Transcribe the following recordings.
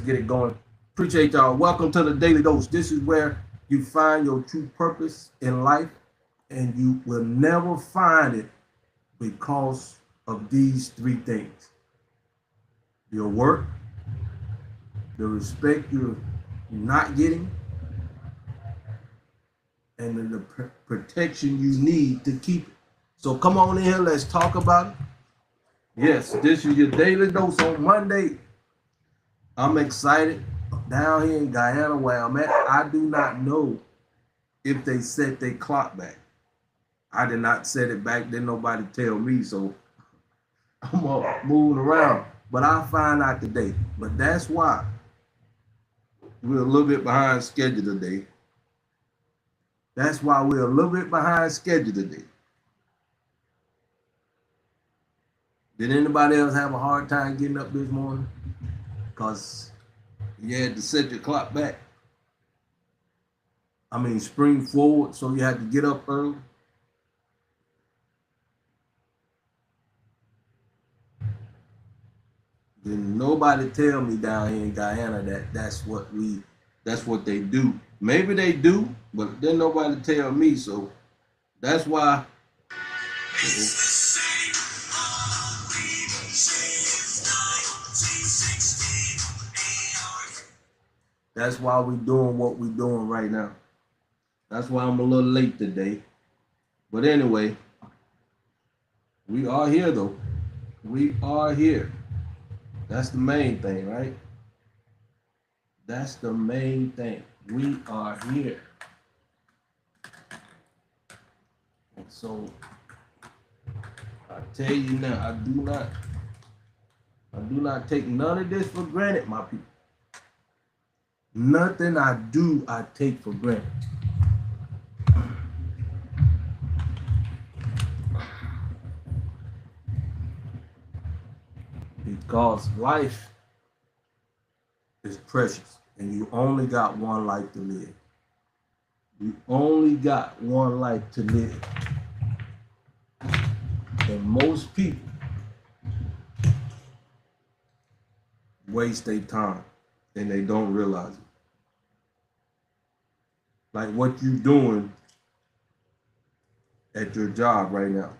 get it going. Appreciate y'all. Welcome to the Daily Dose. This is where you find your true purpose in life, and you will never find it because of these three things: your work, the respect you're not getting, and the protection you need to keep it. So come on in here, let's talk about it. Yes, this is your Daily Dose on Monday. I'm excited. Down here in Guyana where I'm at, I do not know if they set their clock back. I did not set it back, didn't nobody tell me, so I'm moving around. But I'll find out today. But that's why we're a little bit behind schedule today. That's why we're a little bit behind schedule today. Did anybody else have a hard time getting up this morning? Because you had to set your clock back. I mean, spring forward, so you had to get up early. Didn't nobody tell me down here in Guyana that that's what they do. Maybe they do, but didn't nobody tell me, so that's why. That's why we doing what we doing right now. That's why I'm a little late today. But anyway, we are here though. We are here. That's the main thing, right? That's the main thing. We are here. And so I tell you now, I do not take none of this for granted, my people. Nothing I do, I take for granted. Because life is precious and you only got one life to live. You only got one life to live. And most people waste their time and they don't realize it. Like what you doing at your job right now.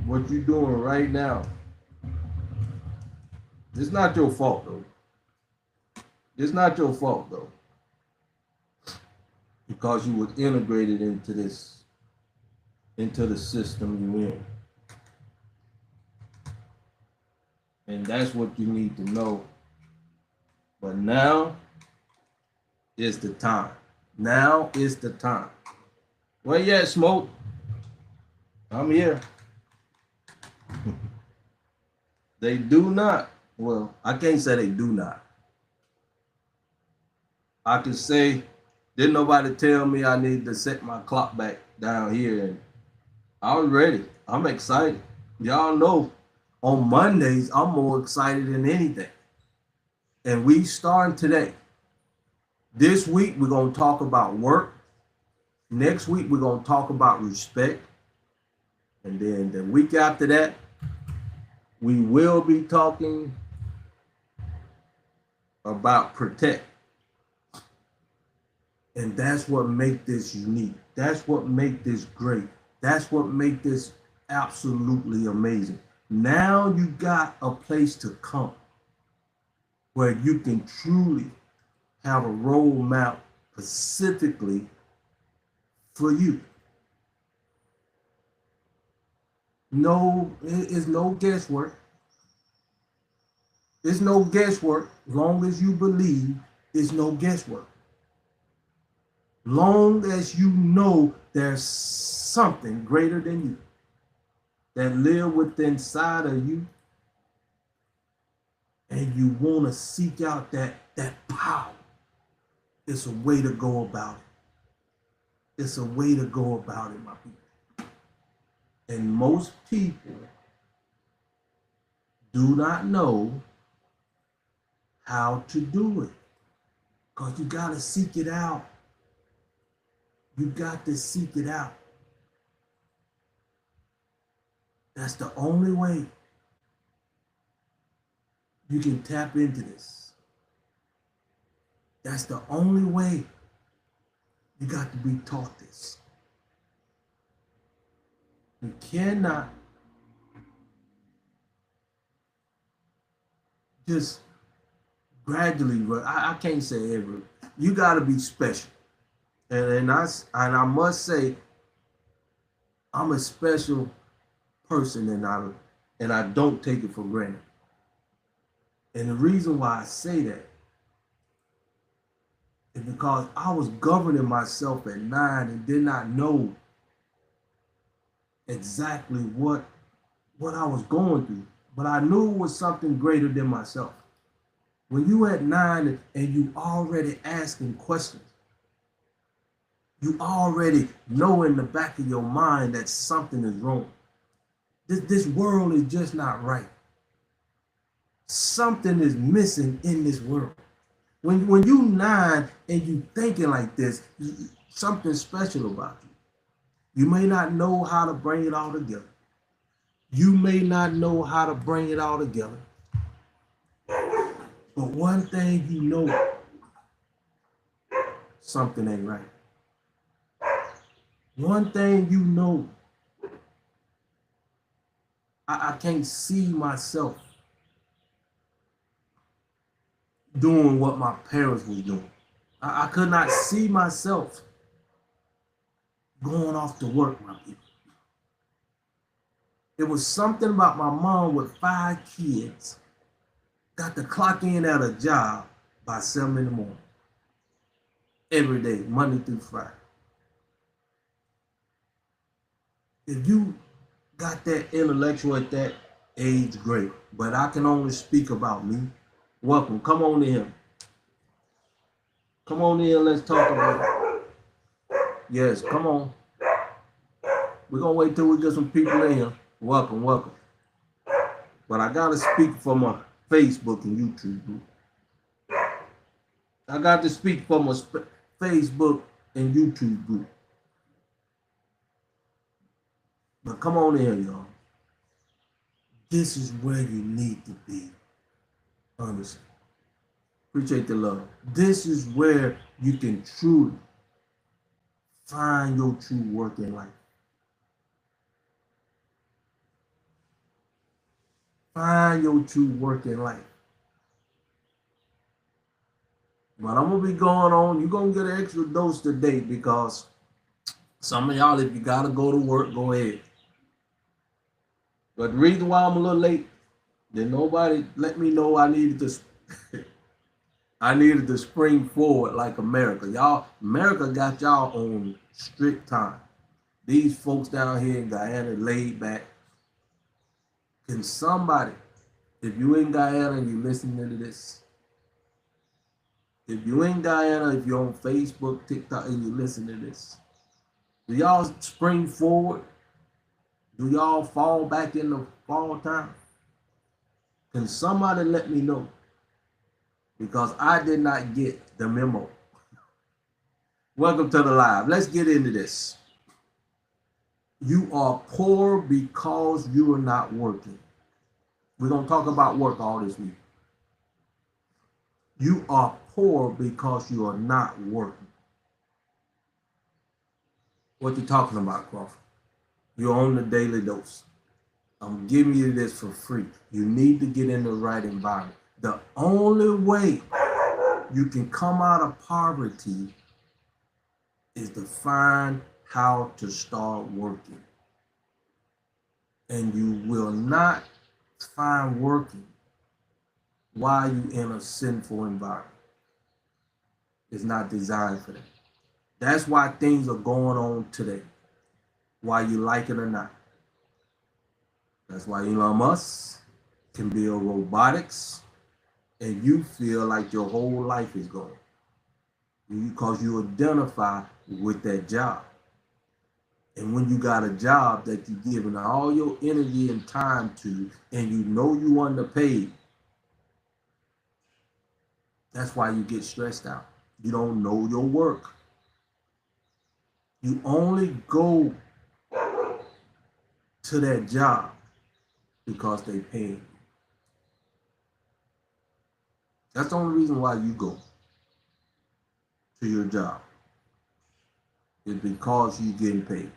What you doing right now. It's not your fault though. It's not your fault though. Because you was integrated into the system you're in. And that's what you need to know. But now is the time. Now is the time. Where you at, Smoke? I'm here. They do not. Well, I can't say they do not. I can say, didn't nobody tell me I need to set my clock back down here, and I was ready. I'm excited. Y'all know on Mondays, I'm more excited than anything. And we starting today. This week, we're going to talk about work. Next week, we're going to talk about respect. And then the week after that, we will be talking about protect. And that's what makes this unique. That's what makes this great. That's what makes this absolutely amazing. Now you got a place to come where you can truly have a roadmap specifically for you. No, it's no guesswork. It's no guesswork. Long as you believe, it's no guesswork. Long as you know there's something greater than you that live within inside of you, and you want to seek out that power, it's a way to go about it. It's a way to go about it, my people. And most people do not know how to do it, because you got to seek it out. You got to seek it out. That's the only way. you can tap into this. That's the only way. You got to be taught this. You cannot just gradually, I can't say ever. You got to be special. And I must say, I'm a special person, and I don't take it for granted. And the reason why I say that is because I was governing myself at 9 and did not know exactly what I was going through. But I knew it was something greater than myself. When you at 9 and you already asking questions, you already know in the back of your mind that something is wrong. This world is just not right. Something is missing in this world. When you 9 and you thinking like this, something special about you. You may not know how to bring it all together. You may not know how to bring it all together. But one thing you know, something ain't right. One thing you know, I can't see myself doing what my parents was doing. I could not see myself going off to work, my people. It was something about my mom with 5 kids, got to clock in at a job by 7 in the morning. Every day, Monday through Friday. If you got that intellectual at that age, great. But I can only speak about me. Welcome. Come on in. Come on in. Let's talk about it. Yes, come on. We're going to wait till we get some people in here. Welcome, welcome. But I got to speak for my Facebook and YouTube group. I got to speak for my Facebook and YouTube group. But come on in, y'all. This is where you need to be. Honestly. Appreciate the love. This is where you can truly find your true work in life. Find your true work in life. But I'm going to be going on. You're going to get an extra dose today because some of y'all, if you got to go to work, go ahead. But the reason why I'm a little late, then nobody let me know I needed to spring forward like America. Y'all, America got y'all on strict time. These folks down here in Guyana laid back. Can somebody, if you in Guyana and you listening to this, if you in Guyana, if you're on Facebook, TikTok, and you listen to this, do y'all spring forward? Do y'all fall back in the fall time? Can somebody let me know? Because I did not get the memo. Welcome to the live. Let's get into this. You are poor because you are not working. We're going to talk about work all this week. You are poor because you are not working. What you talking about, Crawford? You're on the daily dose. I'm giving you this for free. You need to get in the right environment. The only way you can come out of poverty is to find how to start working. And you will not find working while you're in a sinful environment. It's not designed for that. That's why things are going on today, whether you like it or not. That's why Elon Musk can build robotics and you feel like your whole life is gone because you identify with that job. And when you got a job that you're giving all your energy and time to, and you know you underpaid, that's why you get stressed out. You don't know your work. You only go to that job because they pay you. That's the only reason why you go to your job. Is because you're getting paid.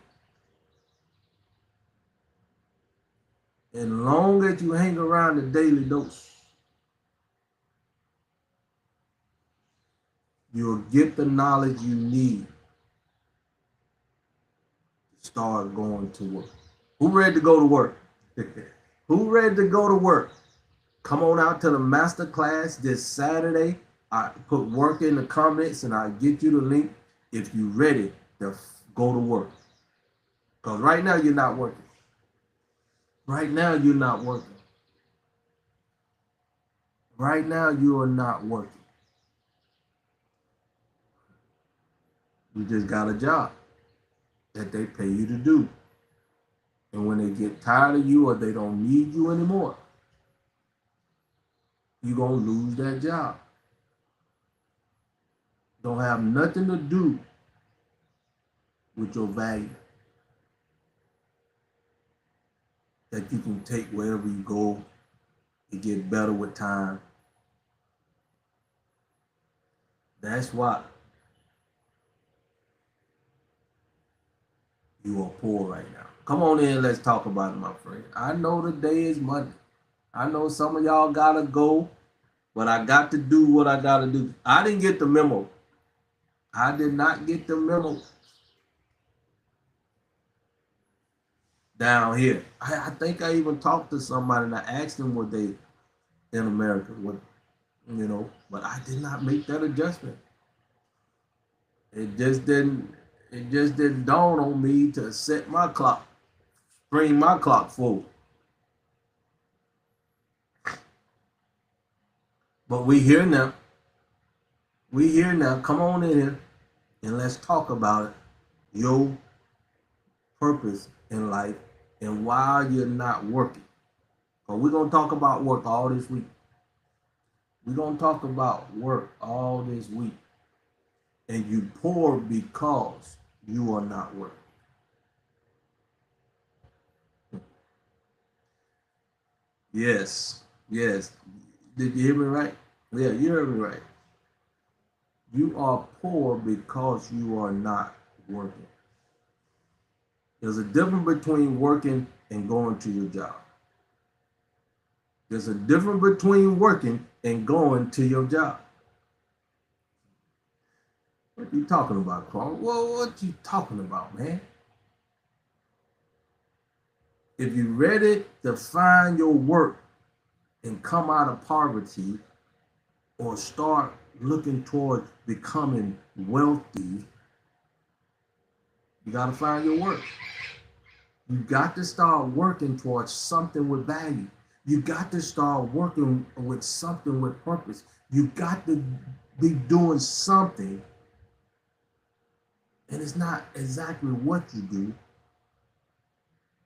And long as you hang around the daily dose, you'll get the knowledge you need to start going to work. Who ready to go to work? Who ready to go to work? Come on out to the Masterclass this Saturday. I put work in the comments and I'll get you the link if you're ready to go to work. Because right now you're not working. Right now you're not working. Right now you are not working. You just got a job that they pay you to do. And when they get tired of you or they don't need you anymore, you're going to lose that job. Don't have nothing to do with your value that you can take wherever you go. You get better with time. That's why you are poor right now. Come on in, let's talk about it, my friend. I know the day is Monday. I know some of y'all gotta go, but I got to do what I gotta do. I didn't get the memo. I did not get the memo down here. I think I even talked to somebody and I asked them what they in America, what, but I did not make that adjustment. It just didn't dawn on me to set my clock, bring my clock forward. But we here now. We here now. Come on in here and let's talk about it. Your purpose in life and why you're not working. But we're going to talk about work all this week. We're going to talk about work all this week. And you poor because you are not working. Yes. Did you hear me right? Yeah, you heard me right. You are poor because you are not working. There's a difference between working and going to your job. There's a difference between working and going to your job. What are you talking about, Carl? Well, what you talking about, man? If you're ready to find your work and come out of poverty or start looking toward becoming wealthy, you got to find your work. You got to start working towards something with value. You got to start working with something with purpose. You got to be doing something. And it's not exactly what you do.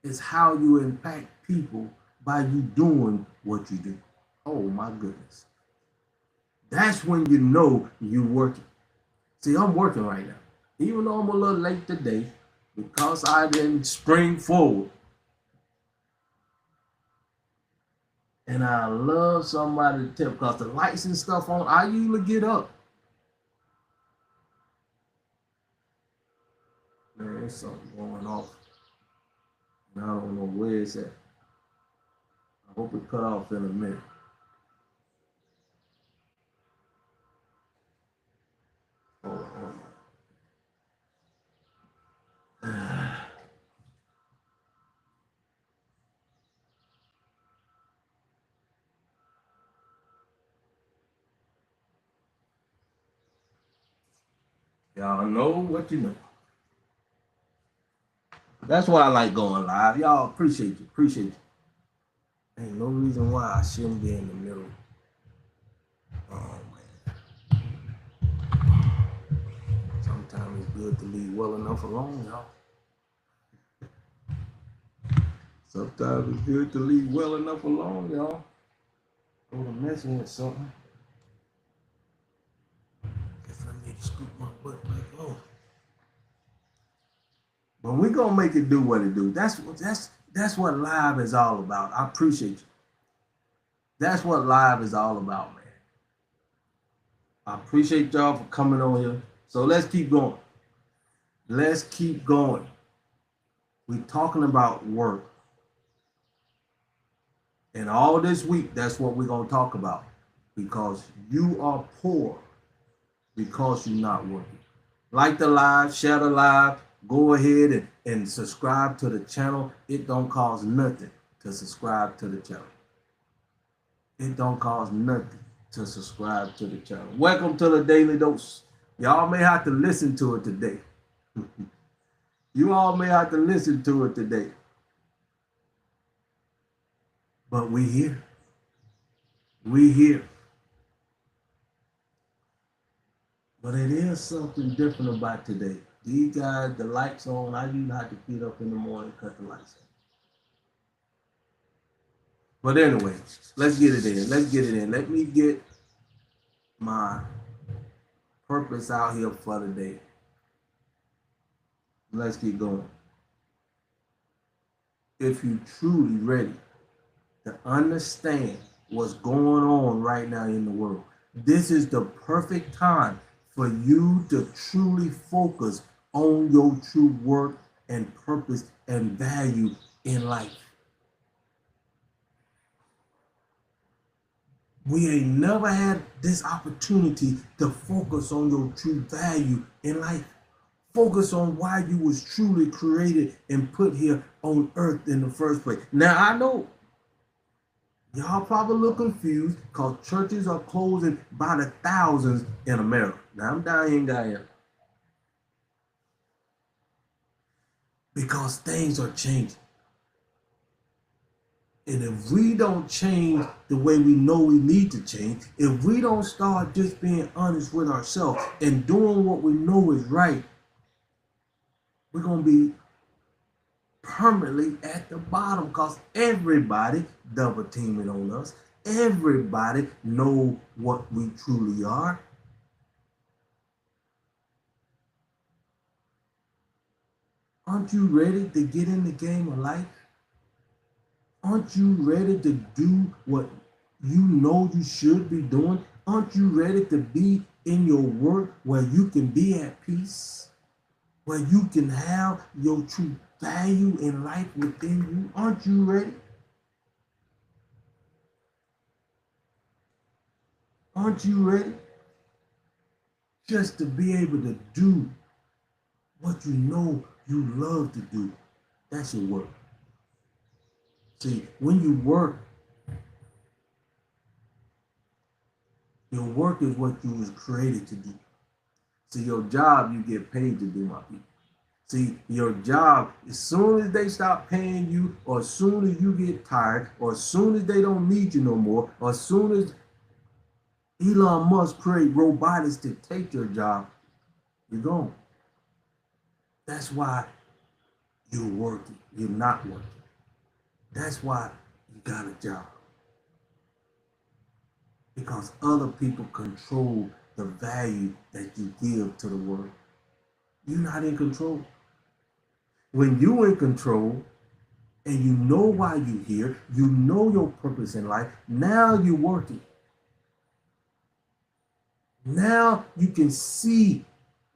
It's how you impact people by you doing what you do. Oh my goodness. That's when you know you're working. See, I'm working right now. Even though I'm a little late today, because I didn't spring forward. And I love somebody to tell, because the lights and stuff on, I usually get up. Man, there's something going off. And I don't know where it's at. I hope it cut off in a minute. Hold on. Y'all know what you know. That's why I like going live. Y'all appreciate you. Ain't no reason why I shouldn't be in the middle. Oh man. Sometimes it's good to leave well enough alone, y'all. Sometimes it's good to leave well enough alone, y'all. Go to messing with something. Guess I need to scoop my butt back over. But we're gonna make it do what it do. That's what live is all about. I appreciate you. That's what live is all about, man. I appreciate y'all for coming on here. So let's keep going. Let's keep going. We're talking about work. And all this week, that's what we're going to talk about. Because you are poor because you're not working. Like the live, share the live, go ahead and subscribe to the channel. It don't cost nothing to subscribe to the channel. It don't cost nothing to subscribe to the channel. Welcome to the Daily Dose. Y'all may have to listen to it today. You all may have to listen to it today. But we here. We here. But it is something different about today. These guys, the lights on. I usually have to get up in the morning, cut the lights on. But anyway, let's get it in. Let's get it in. Let me get my purpose out here for the day. Let's keep going. If you truly ready to understand what's going on right now in the world, this is the perfect time for you to truly focus on your true work and purpose and value in life. We ain't never had this opportunity to focus on your true value in life. Focus on why you was truly created and put here on earth in the first place. Now I know y'all probably look confused because churches are closing by the thousands in America. Now I'm down here in Guyana. Because things are changing. And if we don't change the way we know we need to change, if we don't start just being honest with ourselves and doing what we know is right, we're going to be permanently at the bottom because everybody double teaming on us. Everybody know what we truly are. Aren't you ready to get in the game of life? Aren't you ready to do what you know you should be doing? Aren't you ready to be in your work where you can be at peace? Where you can have your true value in life within you? Aren't you ready? Aren't you ready? Just to be able to do what you know you love to do. That's your work. See, when you work, your work is what you was created to do. See, your job you get paid to do, my people. See, your job, as soon as they stop paying you, or as soon as you get tired, or as soon as they don't need you no more, or as soon as Elon Musk create robotics to take your job, you're gone. That's why you're working. You're not working. That's why you got a job. Because other people control the value that you give to the world. You're not in control. When you're in control and you know why you're here, you know your purpose in life, now you're working. Now you can see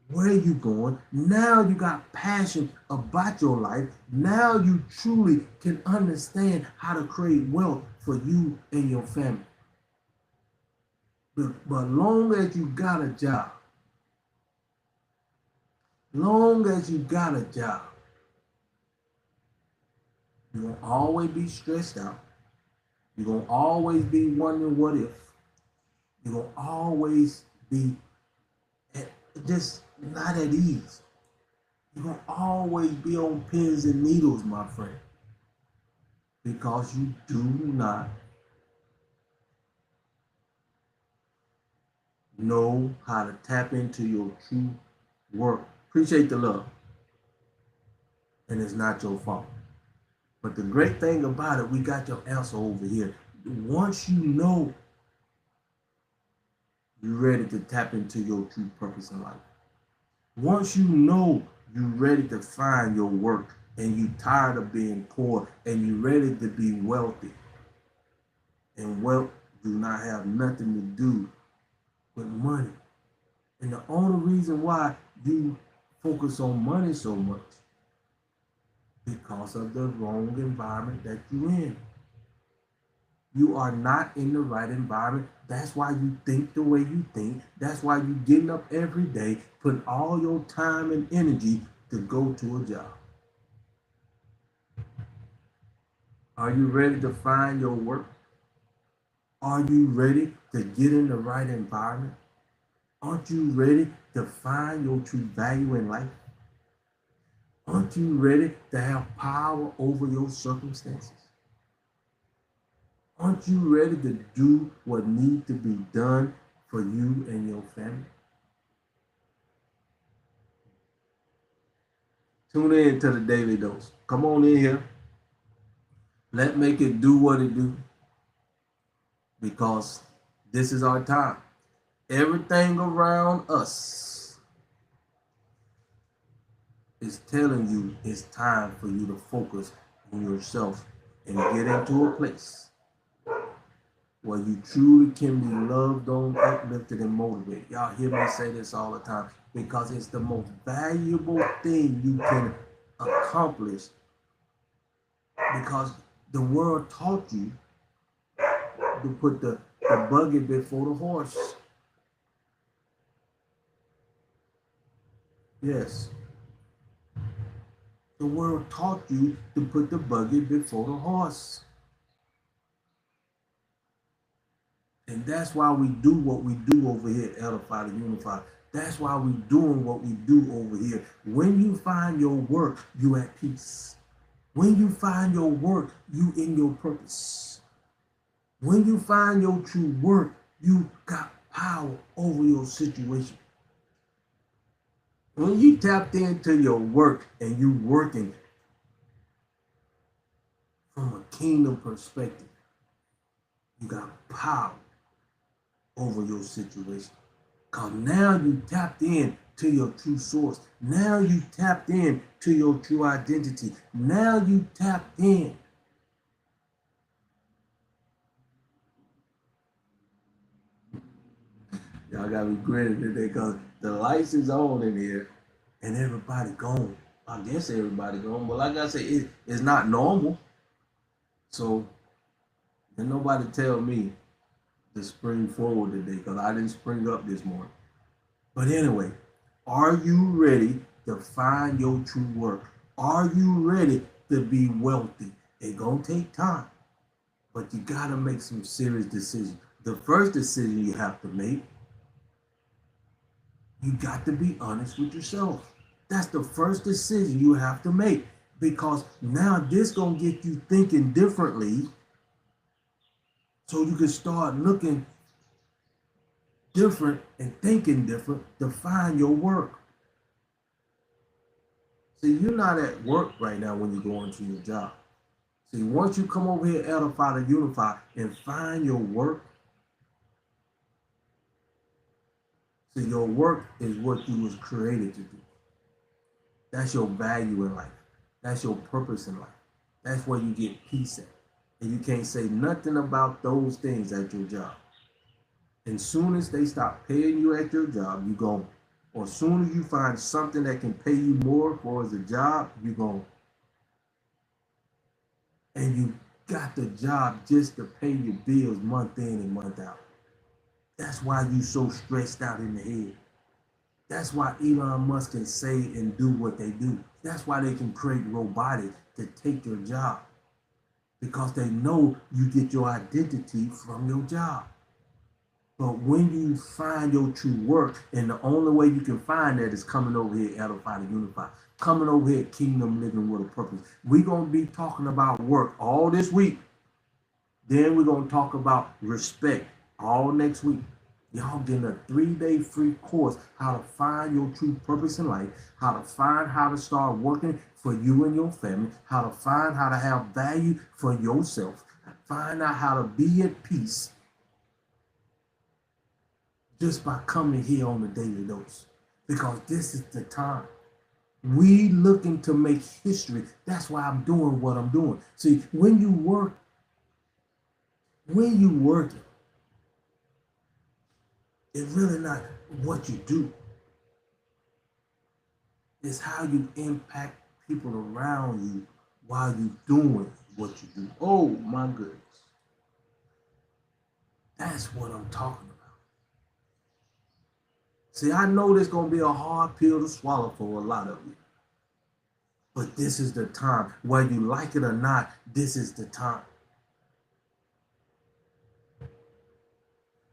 where you're going. Now you got passion about your life. Now you truly can understand how to create wealth for you and your family. But long as you got a job, long as you got a job, you're going to always be stressed out. You're going to always be wondering what if. You're going to always be just not at ease. You're going to always be on pins and needles, my friend. Because you do not know how to tap into your true work. Appreciate the love. And it's not your fault. But the great thing about it, we got your answer over here. Once you know you're ready to tap into your true purpose in life. Once you know you're ready to find your work and you're tired of being poor and you're ready to be wealthy. And wealth do not have nothing to do with money. And the only reason why you focus on money so much because of the wrong environment that you're in. You are not in the right environment. That's why you think the way you think. That's why you're getting up every day, putting all your time and energy to go to a job. Are you ready to find your work? Are you ready to get in the right environment? Aren't you ready to find your true value in life? Aren't you ready to have power over your circumstances? Aren't you ready to do what needs to be done for you and your family? Tune in to the Daily Dose. Come on in here. Let make it do what it do because this is our time. Everything around us is telling you it's time for you to focus on yourself and get into a place where you truly can be loved on, uplifted, and motivated. Y'all hear me say this all the time because it's the most valuable thing you can accomplish because the world taught you to put the buggy before the horse. Yes. The world taught you to put the buggy before the horse. And that's why we do what we do over here at Edify to Unify. That's why we're doing what we do over here. When you find your work, you at peace. When you find your work, you in your purpose. When you find your true work, you got power over your situation. When you tapped into your work and you working from a kingdom perspective, you got power over your situation. Because now you tapped in to your true source. Now you tapped in to your true identity. Now you tapped in. Y'all got me grinning today because the lights is on in here and everybody gone. I guess everybody gone. But like I said, it's not normal. So, and nobody tell me to spring forward today because I didn't spring up this morning. But anyway, are you ready to find your true work? Are you ready to be wealthy? It's going to take time, but you got to make some serious decisions. The first decision you have to make, you got to be honest with yourself. That's the first decision you have to make because now this going to get you thinking differently so you can start looking different and thinking different to find your work. See, you're not at work right now when you go into your job. See, once you come over here, Edify to Unify, and find your work, see, your work is what you was created to do. That's your value in life. That's your purpose in life. That's where you get peace at. And you can't say nothing about those things at your job. And soon as they stop paying you at your job, you go. Or soon as you find something that can pay you more for as a job, you go. And you got the job just to pay your bills month in and month out. That's why you so stressed out in the head. That's why Elon Musk can say and do what they do. That's why they can create robotics to take your job. Because they know you get your identity from your job. But when you find your true work, and the only way you can find that is coming over here, Edify to Unify, coming over here, Kingdom Living with a Purpose. We're going to be talking about work all this week. Then we're going to talk about respect all next week. Y'all getting a 3-day free course, how to find your true purpose in life, how to start working for you and your family, how to have value for yourself, find out how to be at peace just by coming here on the Daily Dose. Because this is the time. We looking to make history. That's why I'm doing what I'm doing. See, when you working, It's really not what you do. It's how you impact people around you while you're doing what you do. Oh my goodness. That's what I'm talking about. See, I know there's going to be a hard pill to swallow for a lot of you. But this is the time. Whether you like it or not, this is the time.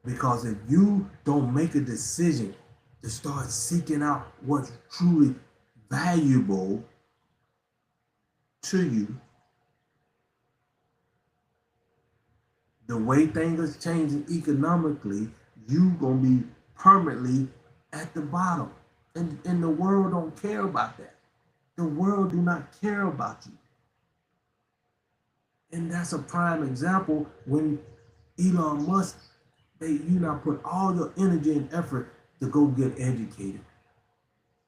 Because if you don't make a decision to start seeking out what's truly valuable to you, the way things are changing economically, you're going to be permanently at the bottom. And the world don't care about that. The world do not care about you. And that's a prime example when Elon Musk, you now put all your energy and effort to go get educated,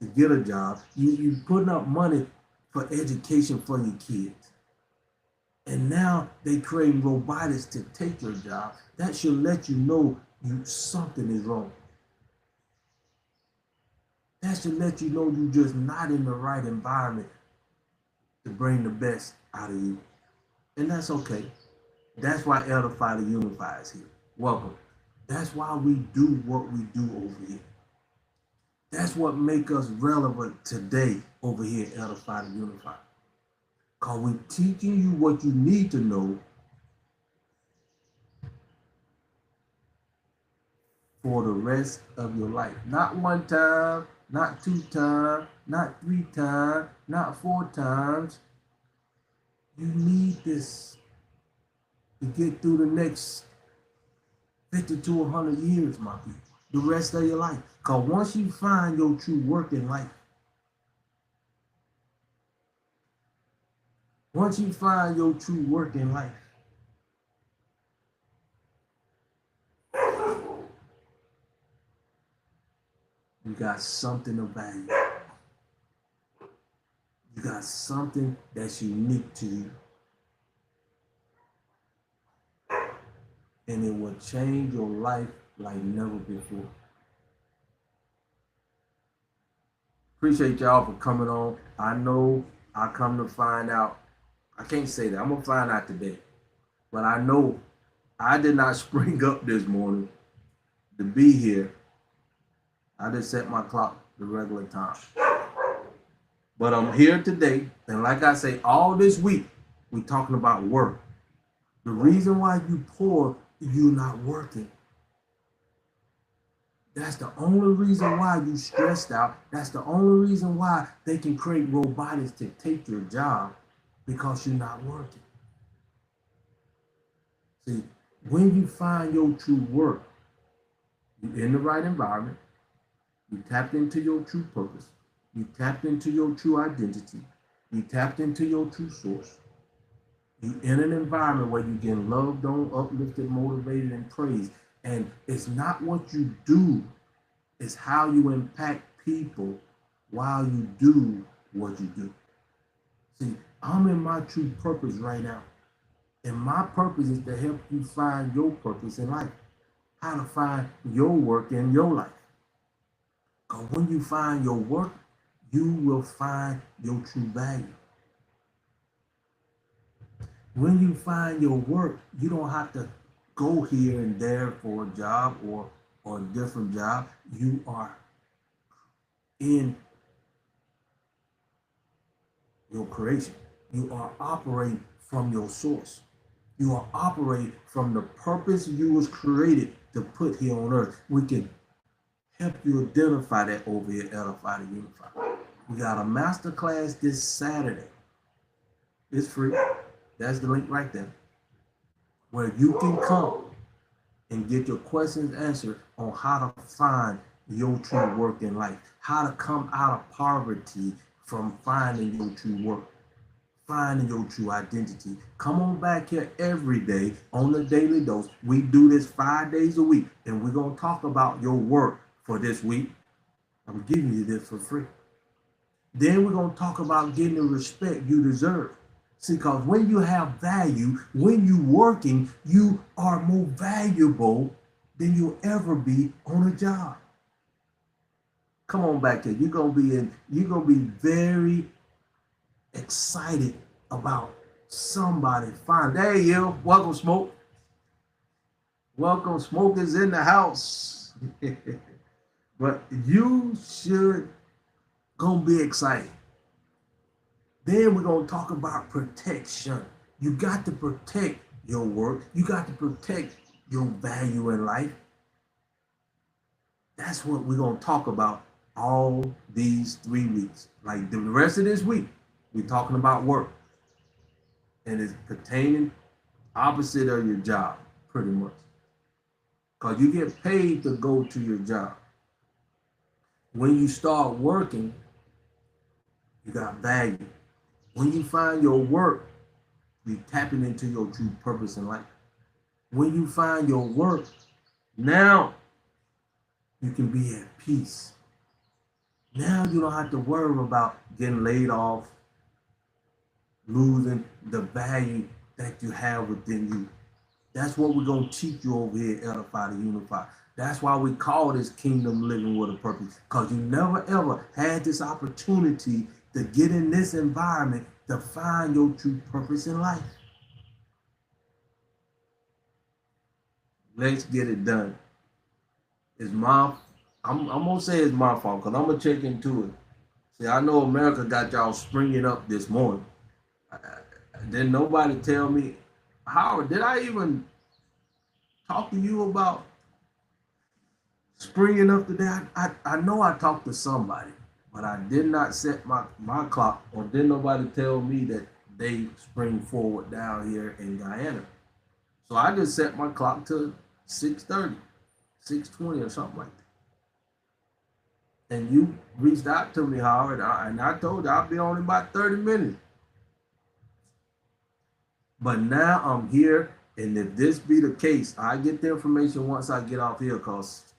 to get a job. You putting up money for education for your kids. And now they create robotics to take your job. That should let you know something is wrong. That should let you know you're just not in the right environment to bring the best out of you. And that's okay. That's why Edify to Unify is here. Welcome. That's why we do what we do over here. That's what makes us relevant today over here at Edify to Unify. Because we're teaching you what you need to know for the rest of your life. Not one time, not 2 times, not 3 times, not 4 times. You need this to get through the next 50 to 100 years, my people. The rest of your life. Because once you find your true work in life, once you find your true work in life, you got something of value. You got something that's unique to you. And it will change your life like never before. Appreciate y'all for coming on. I know I come to find out. I can't say that. I'm going to find out today. But I know I did not spring up this morning to be here. I just set my clock the regular time. But I'm here today. And like I say, all this week, we're talking about work. The reason why you poor, you're not working. That's the only reason why you stressed out. That's the only reason why they can create robotics to take your job, because you're not working. See, when you find your true work, you're in the right environment, you tapped into your true purpose, you tapped into your true identity, you tapped into your true source. You're in an environment where you're getting loved on, uplifted, motivated, and praised. And it's not what you do, it's how you impact people while you do what you do. See, I'm in my true purpose right now. And my purpose is to help you find your purpose in life. How to find your work in your life. Because when you find your work, you will find your true value. When you find your work, you don't have to go here and there for a job or a different job. You are in your creation. You are operating from your source. You are operating from the purpose you was created to put here on earth. We can help you identify that over here at Edify to Unify. We got a masterclass this Saturday. It's free. That's the link right there, where you can come and get your questions answered on how to find your true work in life, how to come out of poverty from finding your true work, finding your true identity. Come on back here every day on the Daily Dose. We do this 5 days a week, and we're going to talk about your work for this week. I'm giving you this for free. Then we're going to talk about getting the respect you deserve. See, because when you have value, when you're working, you are more valuable than you'll ever be on a job. Come on back here. You're gonna be very excited about somebody find. There you, welcome, Smoke. Welcome, Smoke is in the house. But you should gonna be excited. Then we're gonna talk about protection. You got to protect your work. You got to protect your value in life. That's what we're gonna talk about all these 3 weeks. Like the rest of this week, we're talking about work. And it's pertaining opposite of your job, pretty much. Because you get paid to go to your job. When you start working, you got value. When you find your work, you're tapping into your true purpose in life. When you find your work, now you can be at peace. Now you don't have to worry about getting laid off, losing the value that you have within you. That's what we're going to teach you over here at Edify to Unify. That's why we call this Kingdom Living with a Purpose, because you never ever had this opportunity to get in this environment to find your true purpose in life. Let's get it done. I'm gonna say it's my fault because I'm gonna check into it. See, I know America got y'all springing up this morning. Didn't nobody tell me, Howard, did I even talk to you about springing up today? I know I talked to somebody, but I did not set my clock, or did nobody tell me that they spring forward down here in Guyana. So I just set my clock to 6:30, 6:20 or something like that. And you reached out to me, Howard, and I told you I'll be on in about 30 minutes. But now I'm here, and if this be the case, I get the information once I get off here, because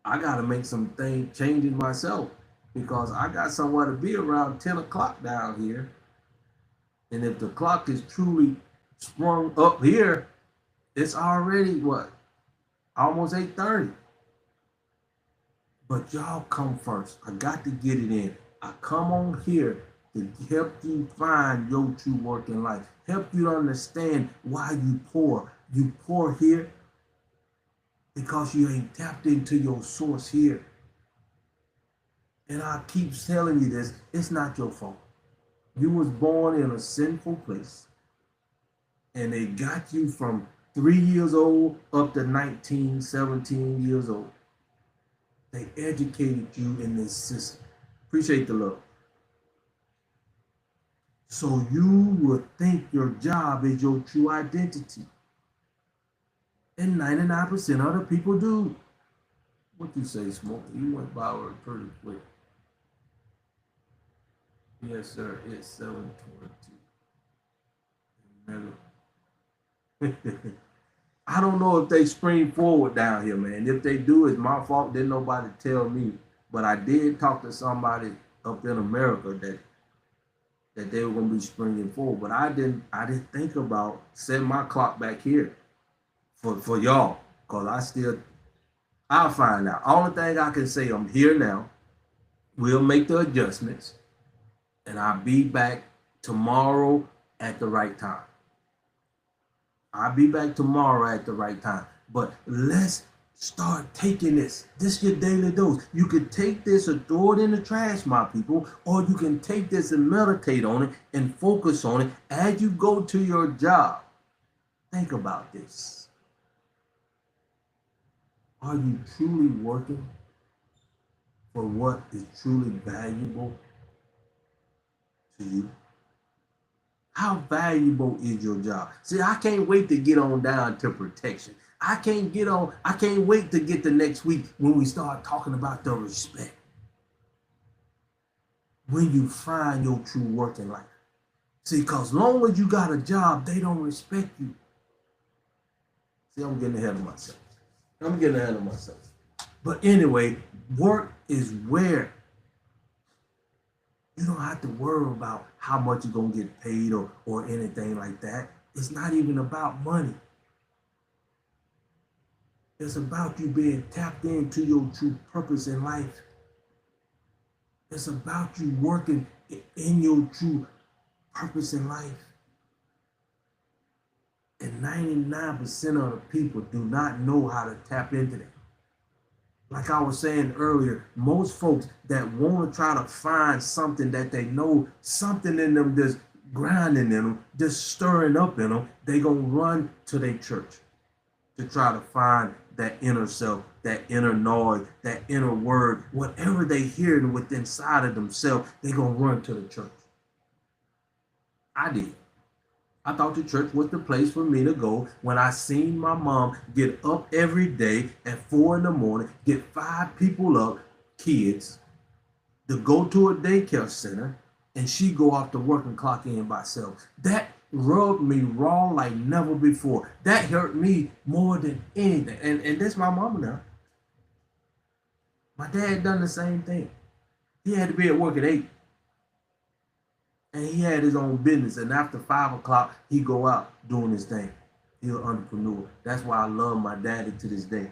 I got to make some changes myself, because I got somewhere to be around 10 o'clock down here. And if the clock is truly sprung up here, it's already what? Almost 8:30. But y'all come first. I got to get it in. I come on here to help you find your true work in life. Help you to understand why you pour. You pour here because you ain't tapped into your source here. And I keep telling you this, it's not your fault. You was born in a sinful place. And they got you from 3 years old up to 19, 17 years old. They educated you in this system. Appreciate the love. So you would think your job is your true identity. And 99% of the people do. What you say, Smoke? You went by it pretty quick. Yes, sir. It's 7:22. I don't know if they spring forward down here, man. If they do, it's my fault. Didn't nobody tell me. But I did talk to somebody up in America that they were gonna be springing forward. But I didn't think about setting my clock back here for y'all, because I'll find out. Only thing I can say, I'm here now. We'll make the adjustments, and I'll be back tomorrow at the right time. I'll be back tomorrow at the right time. But let's start taking this. This is your daily dose. You can take this or throw it in the trash, my people, or you can take this and meditate on it and focus on it as you go to your job. Think about this. Are you truly working for what is truly valuable to you? How valuable is your job? See, I can't wait to get on down to protection. I can't wait to get to next week when we start talking about the respect. When you find your true work in life. See, because long as you got a job, they don't respect you. See, I'm getting ahead of myself. But anyway, work is where you don't have to worry about how much you're going to get paid or anything like that. It's not even about money. It's about you being tapped into your true purpose in life. It's about you working in your true purpose in life. And 99% of the people do not know how to tap into that. Like I was saying earlier, most folks that want to try to find something that they know, something in them that's grinding in them, just stirring up in them, they going to run to their church to try to find that inner self, that inner noise, that inner word, whatever they hear within inside of themselves, they going to run to the church. I did. I thought the church was the place for me to go when I seen my mom get up every day at 4 in the morning, get 5 people up, kids, to go to a daycare center, and she go off to work and clock in by herself. That rubbed me raw like never before. That hurt me more than anything. And that's my mama now. My dad done the same thing. He had to be at work at 8. And he had his own business. And after 5 o'clock, he go out doing his thing. He's an entrepreneur. That's why I love my daddy to this day.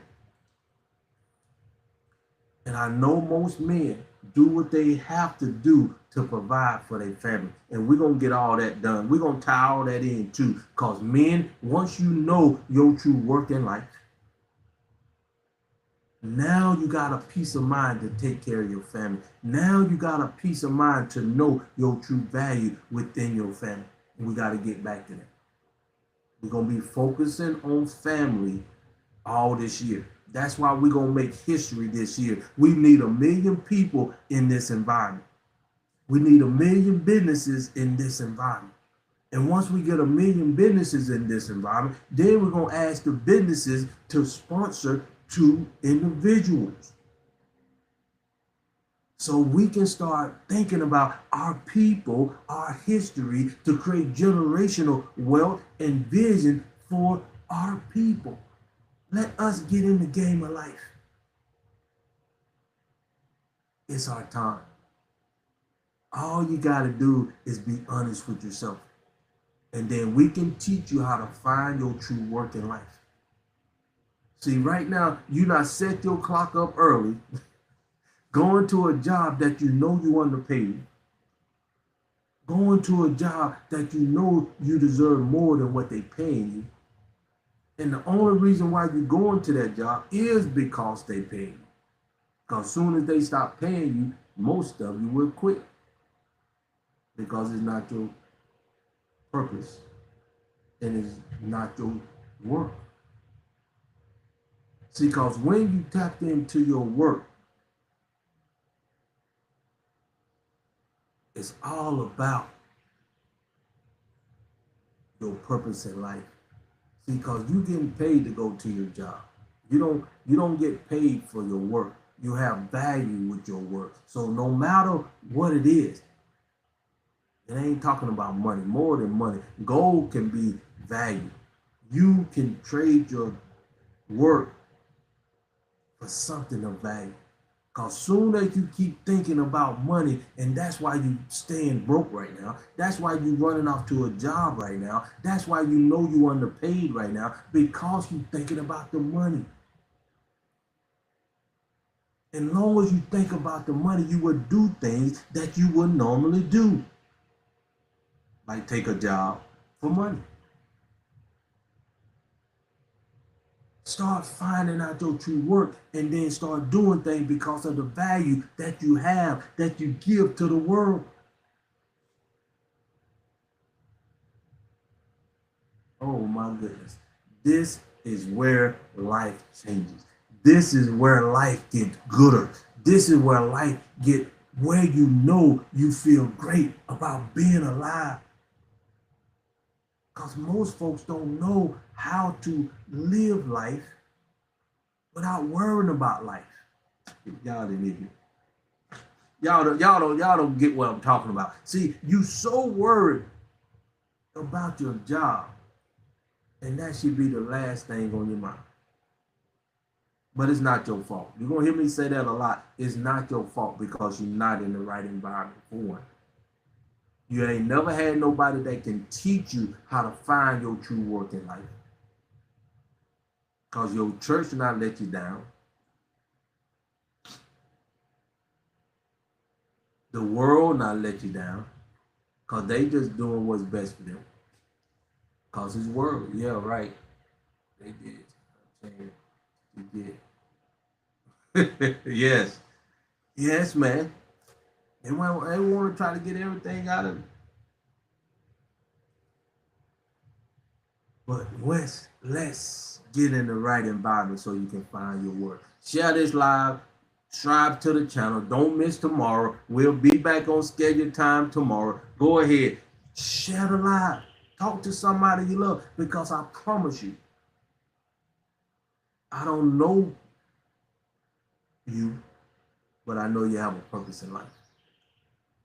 And I know most men do what they have to do to provide for their family. And we're going to get all that done. We're going to tie all that in too. Because men, once you know your true work in life, now you got a peace of mind to take care of your family. Now you got a peace of mind to know your true value within your family. And we got to get back to that. We're going to be focusing on family all this year. That's why we're going to make history this year. We need 1 million people in this environment. We need 1 million businesses in this environment. And once we get 1 million businesses in this environment, then we're going to ask the businesses to sponsor 2 individuals. So we can start thinking about our people, our history, to create generational wealth and vision for our people. Let us get in the game of life. It's our time. All you got to do is be honest with yourself. And then we can teach you how to find your true work in life. See, right now, you not set your clock up early, going to a job that you know you underpaid, going to a job that you know you deserve more than what they paying you. And the only reason why you're going to that job is because they pay you. Because as soon as they stop paying you, most of you will quit. Because it's not your purpose. And it's not your work. See, because when you tap into your work, it's all about your purpose in life. See, because you're getting paid to go to your job. You don't get paid for your work. You have value with your work. So no matter what it is, it ain't talking about money, more than money. Gold can be value. You can trade your work for something of value. Because soon as you keep thinking about money, and that's why you staying broke right now. That's why you running off to a job right now. That's why you know you underpaid right now, because you thinking about the money. And as long as you think about the money, you would do things that you would normally do. Like take a job for money. Start finding out your true work and then start doing things because of the value that you have, that you give to the world. Oh my goodness. This is where life changes. This is where life gets gooder. This is where life gets where you know you feel great about being alive. Because most folks don't know how to live life without worrying about life. Y'all didn't even. Y'all don't get what I'm talking about. See, you so worried about your job, and that should be the last thing on your mind. But it's not your fault. You're gonna hear me say that a lot. It's not your fault because you're not in the right environment for one. You ain't never had nobody that can teach you how to find your true work in life. Because your church not let you down. The world not let you down. Because they just doing what's best for them. Because it's world. Yeah, right. They did. I'm saying you did. Yes. Yes, man. They want to try to get everything out of it. But let's get in the right environment so you can find your work. Share this live. Subscribe to the channel. Don't miss tomorrow. We'll be back on scheduled time tomorrow. Go ahead. Share the live. Talk to somebody you love, because I promise you, I don't know you, but I know you have a purpose in life.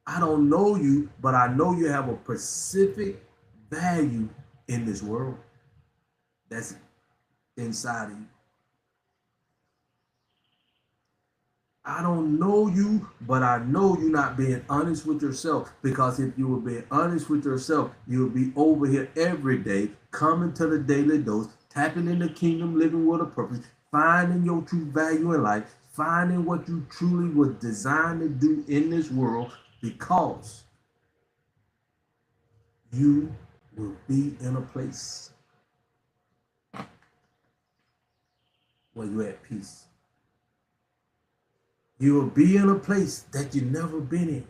I don't know you, but I know you have a specific value in this world that's inside of you. I don't know you, but I know you're not being honest with yourself, because if you were being honest with yourself, you would be over here every day, coming to the daily dose, tapping in the kingdom, living with a purpose, finding your true value in life, finding what you truly was designed to do in this world, because you will be in a place where you're at peace. You will be in a place that you've never been in,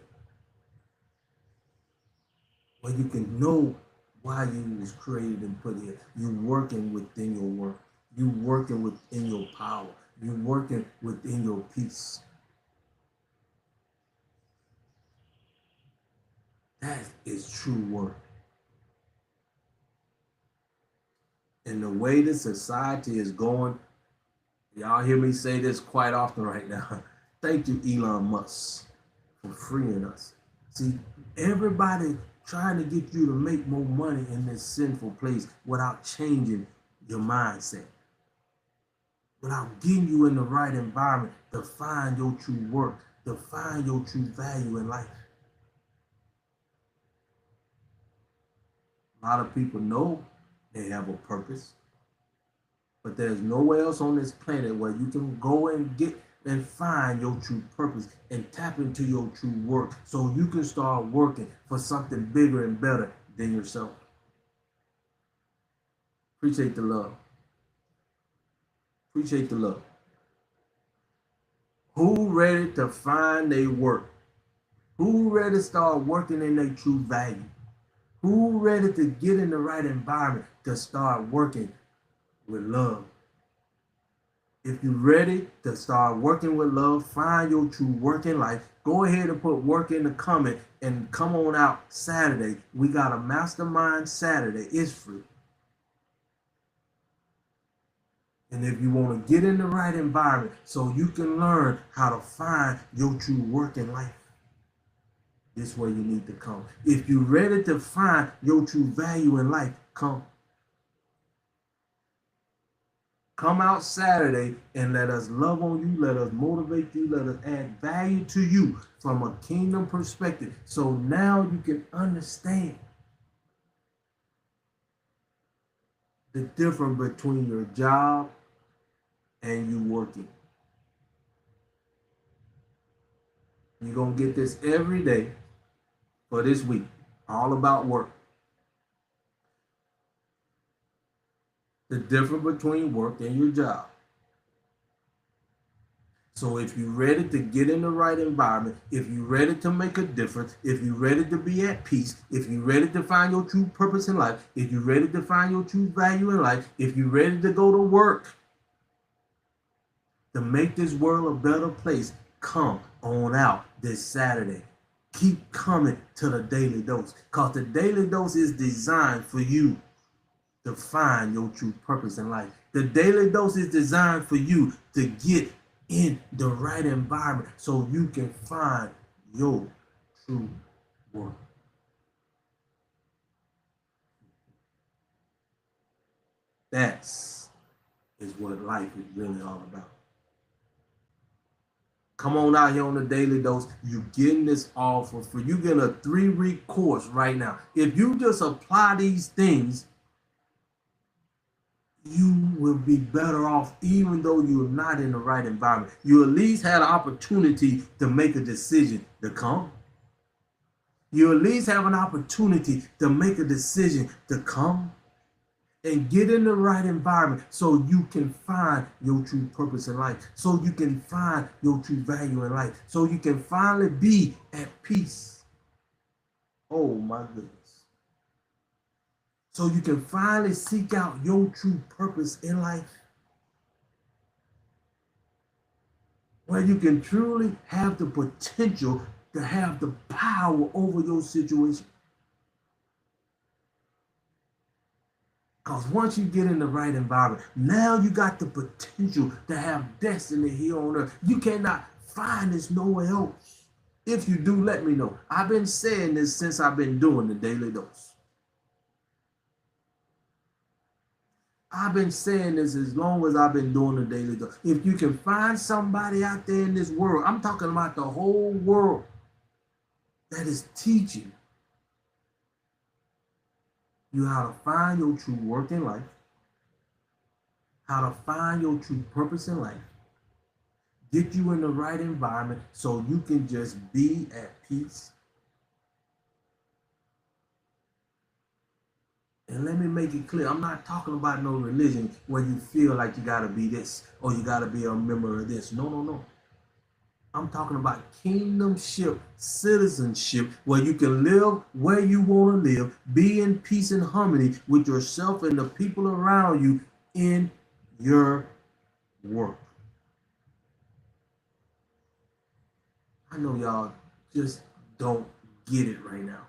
where you can know why you was created and put here. You working within your work. You working within your power. You working within your peace. That is true work. And the way the society is going, y'all hear me say this quite often right now. Thank you, Elon Musk, for freeing us. See, everybody trying to get you to make more money in this sinful place without changing your mindset, without getting you in the right environment to find your true work, to find your true value in life. A lot of people know they have a purpose, but there's nowhere else on this planet where you can go and get and find your true purpose and tap into your true work, so you can start working for something bigger and better than yourself. Appreciate the love. Appreciate the love. Who ready to find their work? Who ready to start working in their true value? Who ready to get in the right environment to start working with love? If you're ready to start working with love, find your true work in life, go ahead and put work in the comment and come on out Saturday. We got a mastermind Saturday. It's free. And if you want to get in the right environment so you can learn how to find your true work in life, this is where you need to come. If you're ready to find your true value in life, come. Come out Saturday and let us love on you, let us motivate you, let us add value to you from a kingdom perspective. So now you can understand the difference between your job and you working. You're going to get this every day for this week, all about work. The difference between work and your job. So if you're ready to get in the right environment, if you're ready to make a difference, if you're ready to be at peace, if you're ready to find your true purpose in life, if you're ready to find your true value in life, if you're ready to go to work to make this world a better place, come on out this Saturday. Keep coming to the Daily Dose, because the Daily Dose is designed for you to find your true purpose in life. The Daily Dose is designed for you to get in the right environment so you can find your true work. That's is what life is really all about. Come on out here on the Daily Dose. You getting this offer for you getting a 3-week course right now. If you just apply these things, you will be better off even though you're not in the right environment. You at least had an opportunity to make a decision to come. You at least have an opportunity to make a decision to come and get in the right environment so you can find your true purpose in life, so you can find your true value in life, so you can finally be at peace. Oh my goodness. So you can finally seek out your true purpose in life, where you can truly have the potential to have the power over your situation. Because once you get in the right environment, now you got the potential to have destiny here on earth. You cannot find this nowhere else. If you do, let me know. I've been saying this since I've been doing the daily dose. I've been saying this as long as I've been doing the daily dose. If you can find somebody out there in this world, I'm talking about the whole world, that is teaching you how to find your true work in life, how to find your true purpose in life, get you in the right environment so you can just be at peace. And let me make it clear, I'm not talking about no religion where you feel like you got to be this or you got to be a member of this. No, no, no. I'm talking about kingdomship, citizenship, where you can live where you want to live, be in peace and harmony with yourself and the people around you in your work. I know y'all just don't get it right now.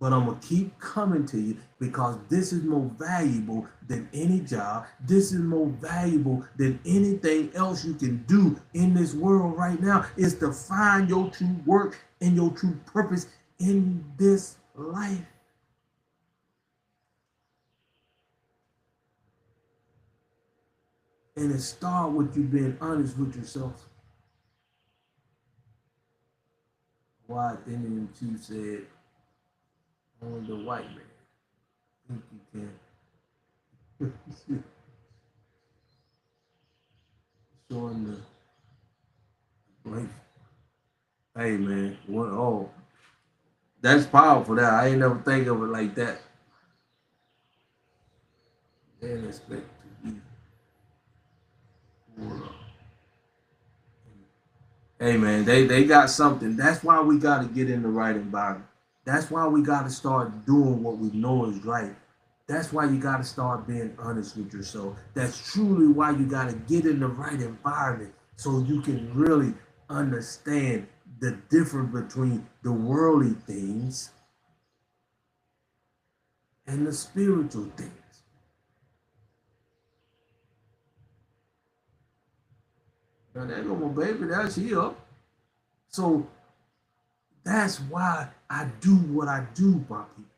But I'm going to keep coming to you because this is more valuable than any job. This is more valuable than anything else you can do in this world right now, is to find your true work and your true purpose in this life. And it starts with you being honest with yourself. Why Indian Chief said, only the white man think you can. Showing the blank. Hey man, what? Oh, that's powerful. That I ain't never think of it like that. They didn't expect to be poor. Hey man, they got something. That's why we got to get in the right environment. That's why we got to start doing what we know is right. That's why you got to start being honest with yourself. That's truly why you got to get in the right environment so you can really understand the difference between the worldly things and the spiritual things. Now there go my baby, that's here. So that's why I do what I do, my people.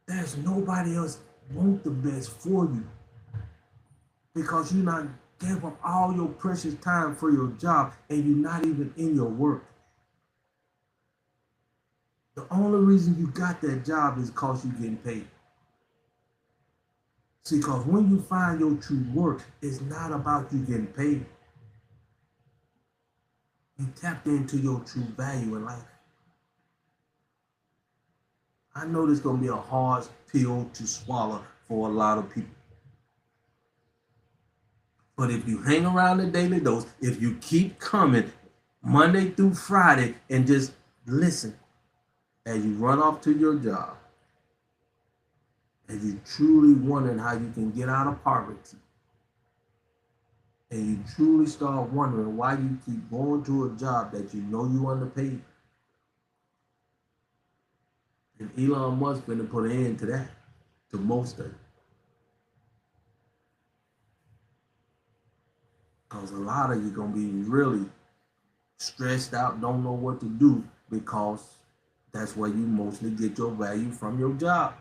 There's nobody else want the best for you because you're not gave up all your precious time for your job and you're not even in your work. The only reason you got that job is because you're getting paid. See, because when you find your true work, it's not about you getting paid. You tapped into your true value in life. I know this is going to be a hard pill to swallow for a lot of people. But if you hang around the daily dose, if you keep coming Monday through Friday and just listen as you run off to your job, and you truly wondering how you can get out of poverty, and you truly start wondering why you keep going to a job that you know you underpaid, and Elon Musk going to put an end to that, to most of it. Because a lot of you going to be really stressed out, don't know what to do, because that's where you mostly get your value from your job.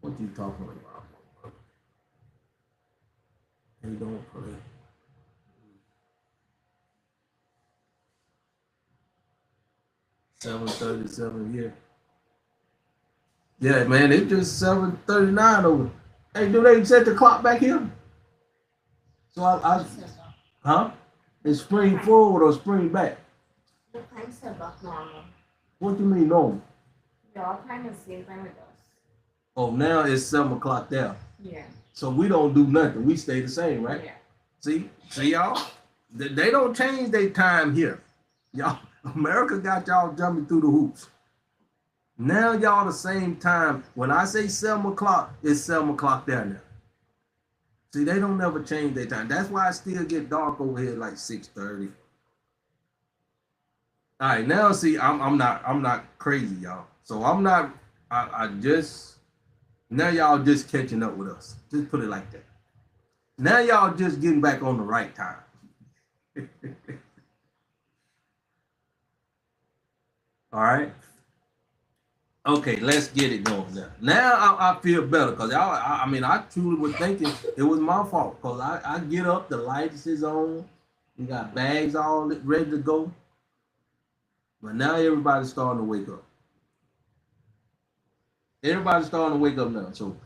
What you talking about? They don't play. 7:37 here. Yeah, man, it's just 7:39 over. Hey, do they set the clock back here? So huh? It's spring forward or spring back? The time set back normal. What do you mean normal? Your time is same time with us. Oh, now it's 7 o'clock there. Yeah. So we don't do nothing. We stay the same, right? Yeah. See y'all? They don't change their time here. Y'all, America got y'all jumping through the hoops. Now y'all the same time. When I say 7 o'clock, it's 7 o'clock there now. See, they don't never change their time. That's why it still get dark over here like 6:30. All right, now see, I'm not crazy, y'all. So I'm not. I just now y'all just catching up with us. Just put it like that. Now y'all just getting back on the right time. All right. Okay, let's get it going now. Now I feel better because y'all. I mean, I truly was thinking it was my fault because I get up, the lights is on, we got bags all ready to go, but now everybody's starting to wake up. Everybody's starting to wake up now. So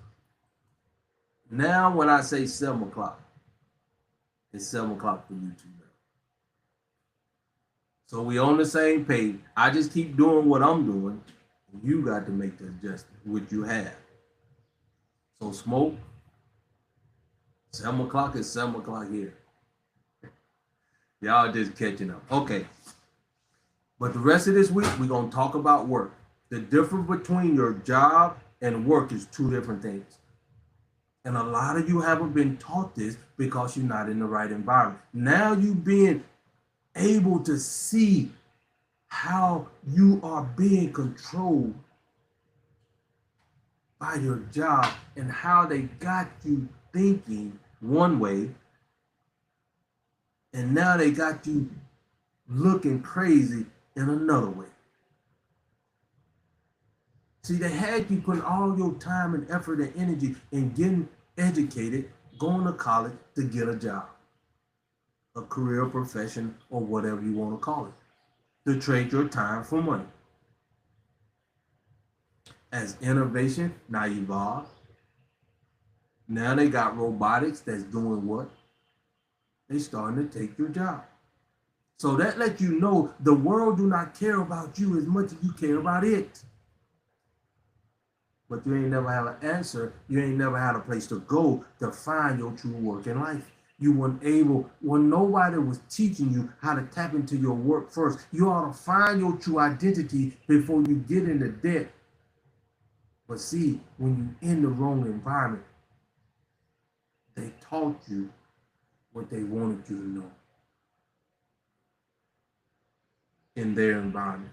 now when I say 7 o'clock, it's 7 o'clock for you too now. So we on the same page. I just keep doing what I'm doing. You got to make the adjustment, which you have. So smoke, 7 o'clock is 7 o'clock here. Y'all just catching up. Okay. But the rest of this week, we're going to talk about work. The difference between your job and work is two different things. And a lot of you haven't been taught this because you're not in the right environment. Now you being able to see how you are being controlled by your job and how they got you thinking one way, and now they got you looking crazy in another way. See, they had you putting all your time and effort and energy in getting educated, going to college to get a job, a career, profession, or whatever you want to call it, to trade your time for money. As innovation now evolved, now they got robotics that's doing what? They starting to take your job. So that lets you know the world do not care about you as much as you care about it. But you ain't never had an answer. You ain't never had a place to go to find your true work in life. You weren't able, when nobody was teaching you how to tap into your work first. You ought to find your true identity before you get into debt. But see, when you're in the wrong environment, they taught you what they wanted you to know in their environment.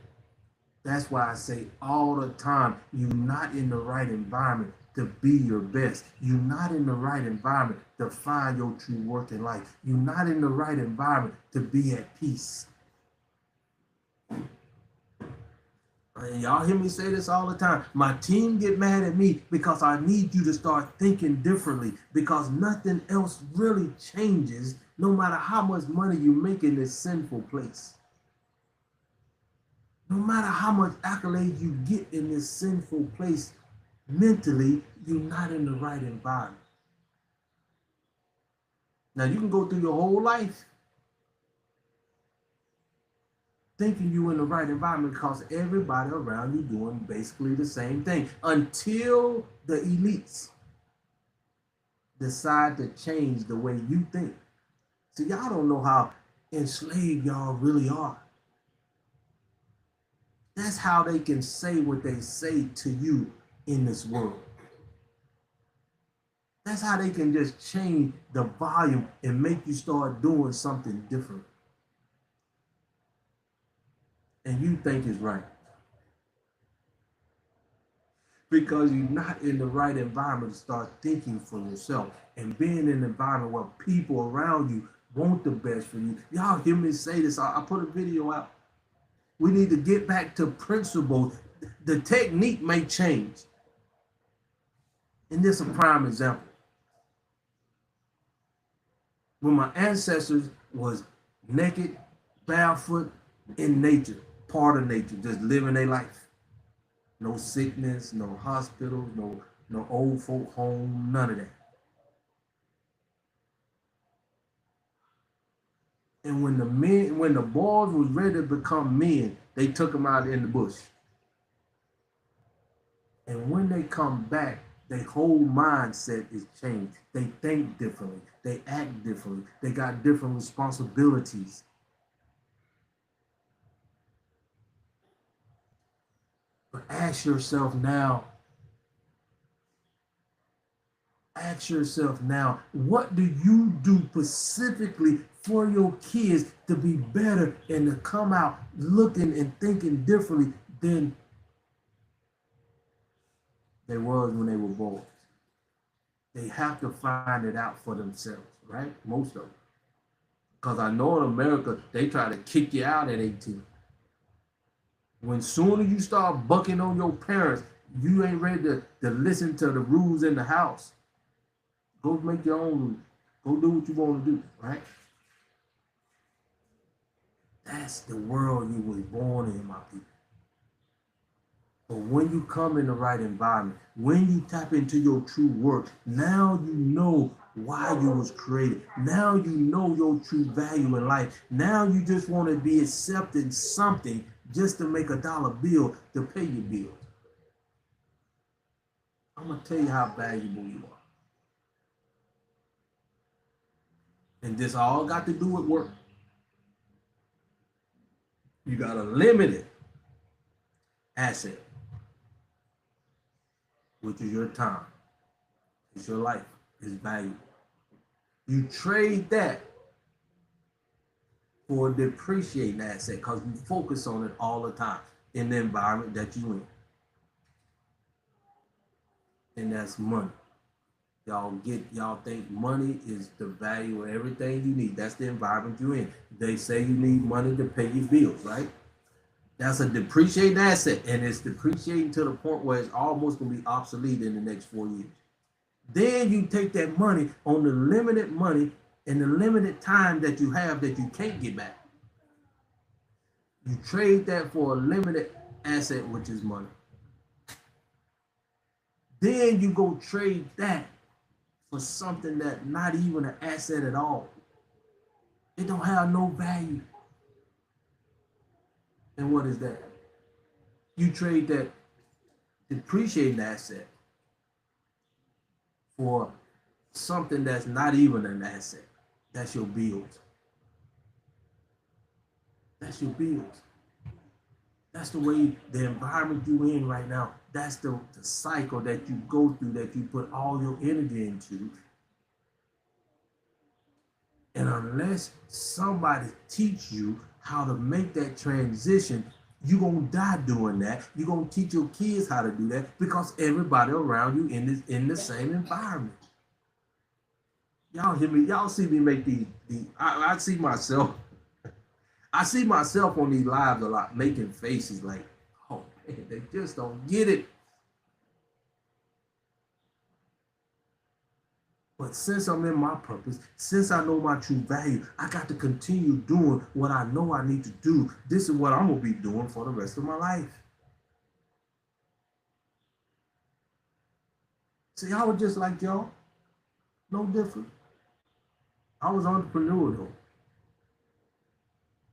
That's why I say all the time, you're not in the right environment to be your best. You're not in the right environment to find your true work in life. You're not in the right environment to be at peace. And y'all hear me say this all the time. My team get mad at me because I need you to start thinking differently because nothing else really changes no matter how much money you make in this sinful place. No matter how much accolades you get in this sinful place, mentally, you're not in the right environment. Now, you can go through your whole life thinking you're in the right environment because everybody around you doing basically the same thing until the elites decide to change the way you think. See, y'all don't know how enslaved y'all really are. That's how they can say what they say to you in this world. That's how they can just change the volume and make you start doing something different. And you think it's right. Because you're not in the right environment to start thinking for yourself and being in an environment where people around you want the best for you. Y'all hear me say this. I put a video out. We need to get back to principles. The technique may change. And this is a prime example. When my ancestors was naked, barefoot, in nature, part of nature, just living their life. No sickness, no hospitals, no old folk home, none of that. And when the boys was ready to become men, they took them out in the bush. And when they come back, their whole mindset is changed. They think differently. They act differently. They got different responsibilities. But ask yourself now, what do you do specifically for your kids to be better and to come out looking and thinking differently than they was when they were boys? They have to find it out for themselves, right? Most of them. Because I know in America, they try to kick you out at 18. When sooner you start bucking on your parents, you ain't ready to listen to the rules in the house. Go make your own rules. Go do what you want to do, right? That's the world you was born in, my people. But when you come in the right environment, when you tap into your true work, now you know why you was created. Now you know your true value in life. Now you just want to be accepting something just to make $1 bill to pay your bills. I'm going to tell you how valuable you are. And this all got to do with work. You got a limited asset, which is your time. It's your life. It's valuable. You trade that for a depreciating asset because you focus on it all the time in the environment that you in. And that's money. Y'all think money is the value of everything you need. That's the environment you're in. They say you need money to pay your bills, right? That's a depreciating asset, and it's depreciating to the point where it's almost gonna be obsolete in the next 4 years. Then you take that money on the limited money and the limited time that you have that you can't get back. You trade that for a limited asset, which is money. Then you go trade that for something that not even an asset at all. It don't have no value. And what is that? You trade that depreciating asset for something that's not even an asset. That's your bills. That's your bills. That's the way the environment you're in right now. That's the cycle that you go through, that you put all your energy into. And unless somebody teach you how to make that transition, you're going to die doing that. You're going to teach your kids how to do that because everybody around you in the same environment. Y'all hear me? Y'all see me make I see myself. I see myself on these lives a lot, making faces like, oh man, they just don't get it. But since I'm in my purpose, since I know my true value, I got to continue doing what I know I need to do. This is what I'm going to be doing for the rest of my life. See, I was just like y'all. No different. I was entrepreneur though.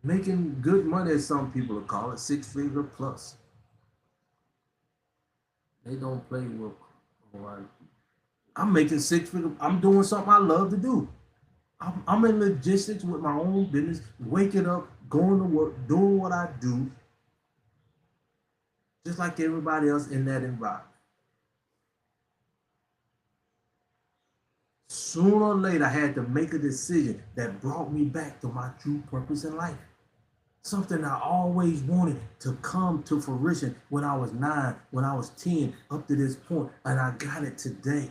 Making good money, as some people will call it, 6-figure plus. They don't play with. I'm making 6-figure. I'm doing something I love to do. I'm in logistics with my own business, waking up, going to work, doing what I do, just like everybody else in that environment. Sooner or later, I had to make a decision that brought me back to my true purpose in life. Something I always wanted to come to fruition when I was 9, when I was 10, up to this point, and I got it today.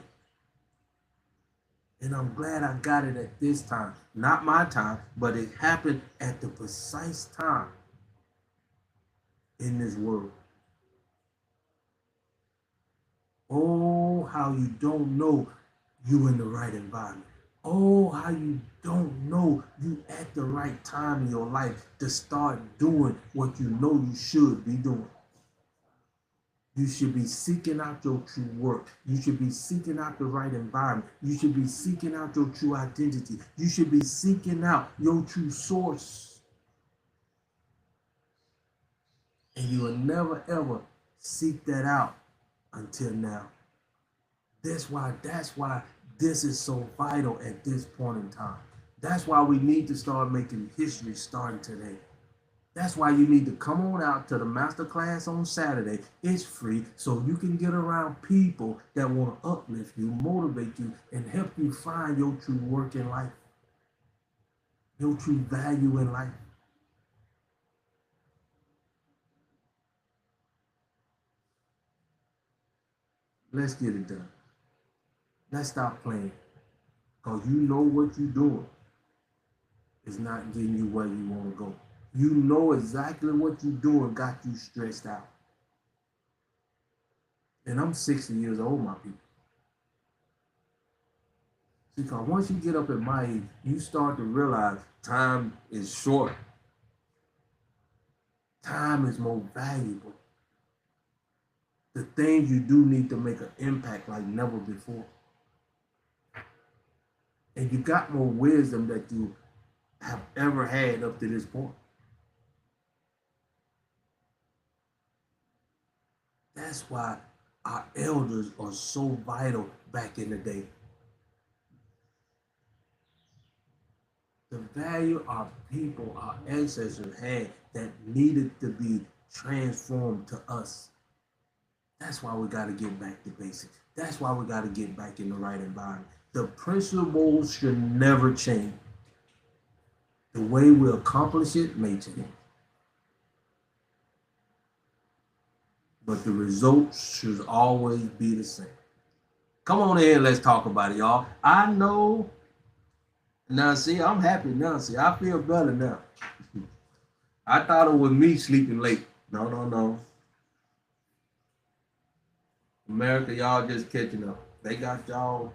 And I'm glad I got it at this time. Not my time, but it happened at the precise time in this world. Oh, how you don't know you in the right environment. Oh, how you don't know you at the right time in your life to start doing what you know you should be doing. You should be seeking out your true work. You should be seeking out the right environment. You should be seeking out your true identity. You should be seeking out your true source. And you will never ever seek that out until now. That's why this is so vital at this point in time. That's why we need to start making history starting today. That's why you need to come on out to the Masterclass on Saturday. It's free, so you can get around people that want to uplift you, motivate you, and help you find your true work in life, your true value in life. Let's get it done. Let's stop playing. Because you know what you're doing is not getting you where you want to go. You know exactly what you're doing got you stressed out. And I'm 60 years old, my people. Because once you get up at my age, you start to realize time is short. Time is more valuable. The things you do need to make an impact like never before. And you got more wisdom that you have ever had up to this point. That's why our elders are so vital back in the day. The value our people, our ancestors had that needed to be transformed to us. That's why we got to get back to basics. That's why we got to get back in the right environment. The principles should never change. The way we accomplish it may change. But the results should always be the same. Come on in, let's talk about it, y'all. I know. Now, see, I'm happy now. See, I feel better now. I thought it was me sleeping late. No, no, no. America, y'all just catching up. They got y'all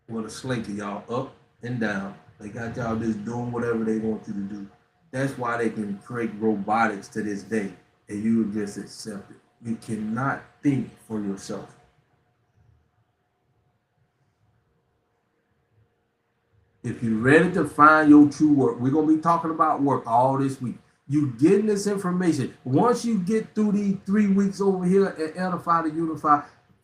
with a slinky, y'all up and down. They got y'all just doing whatever they want you to do. That's why they can create robotics to this day, and you just accept it. You cannot think for yourself. If you're ready to find your true work, we're going to be talking about work all this week. You getting this information. Once you get through these 3 weeks over here at Edify to Unify,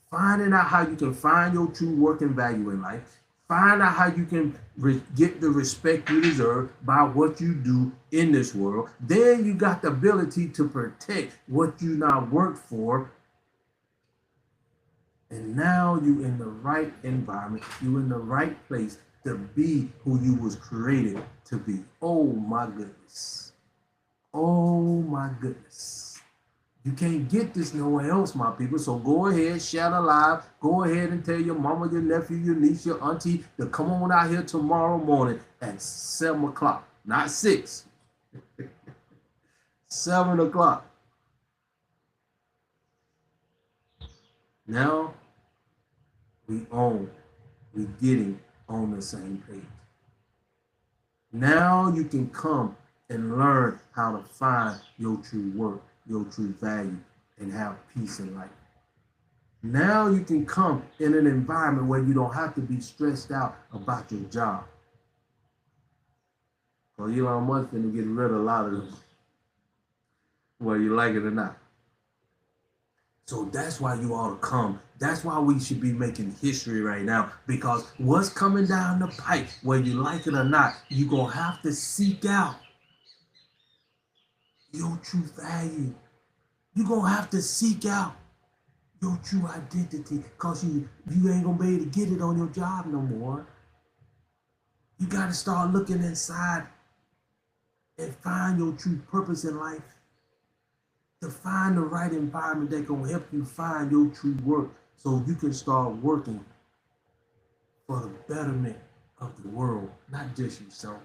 finding out how you can find your true work and value in life, find out how you can get the respect you deserve by what you do in this world. Then you got the ability to protect what you now work for. And now you in the right environment. You in the right place to be who you was created to be. Oh my goodness. Oh my goodness. You can't get this nowhere else, my people. So go ahead, share the live. Go ahead and tell your mama, your nephew, your niece, your auntie to come on out here tomorrow morning at 7 o'clock. Not 6. 7 o'clock. Now we getting on the same page. Now you can come and learn how to find your true work, your true value, and have peace in life. Now you can come in an environment where you don't have to be stressed out about your job. Or Elon Musk going to get rid of a lot of them, whether you like it or not. So that's why you ought to come. That's why we should be making history right now. Because what's coming down the pipe, whether you like it or not, you're going to have to seek out your true value. You're going to have to seek out your true identity because you ain't going to be able to get it on your job no more. You got to start looking inside and find your true purpose in life. To find the right environment that can help you find your true work so you can start working for the betterment of the world, not just yourself.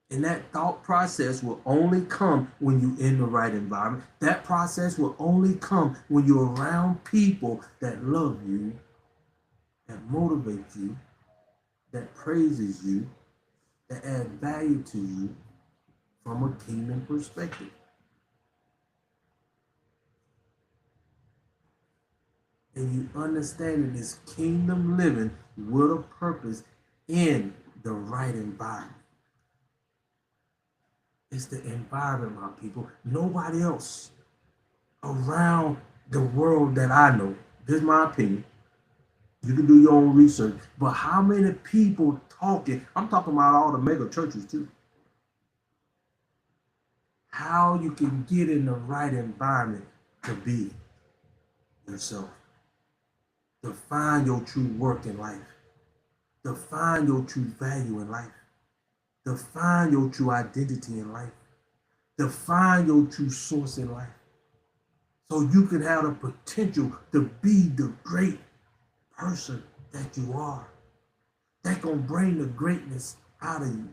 And that thought process will only come when you're in the right environment. That process will only come when you're around people that love you, that motivate you, that praises you, that add value to you from a kingdom perspective. and you understand this kingdom living with a purpose in the right environment. It's the environment, my people. Nobody else around the world that I know, this is my opinion. You can do your own research. But how many people talking? I'm talking about all the mega churches too. How you can get in the right environment to be yourself, to find your true work in life, to find your true value in life, to find your true identity in life, to find your true source in life. So you can have the potential to be the great person that you are. That gonna bring the greatness out of you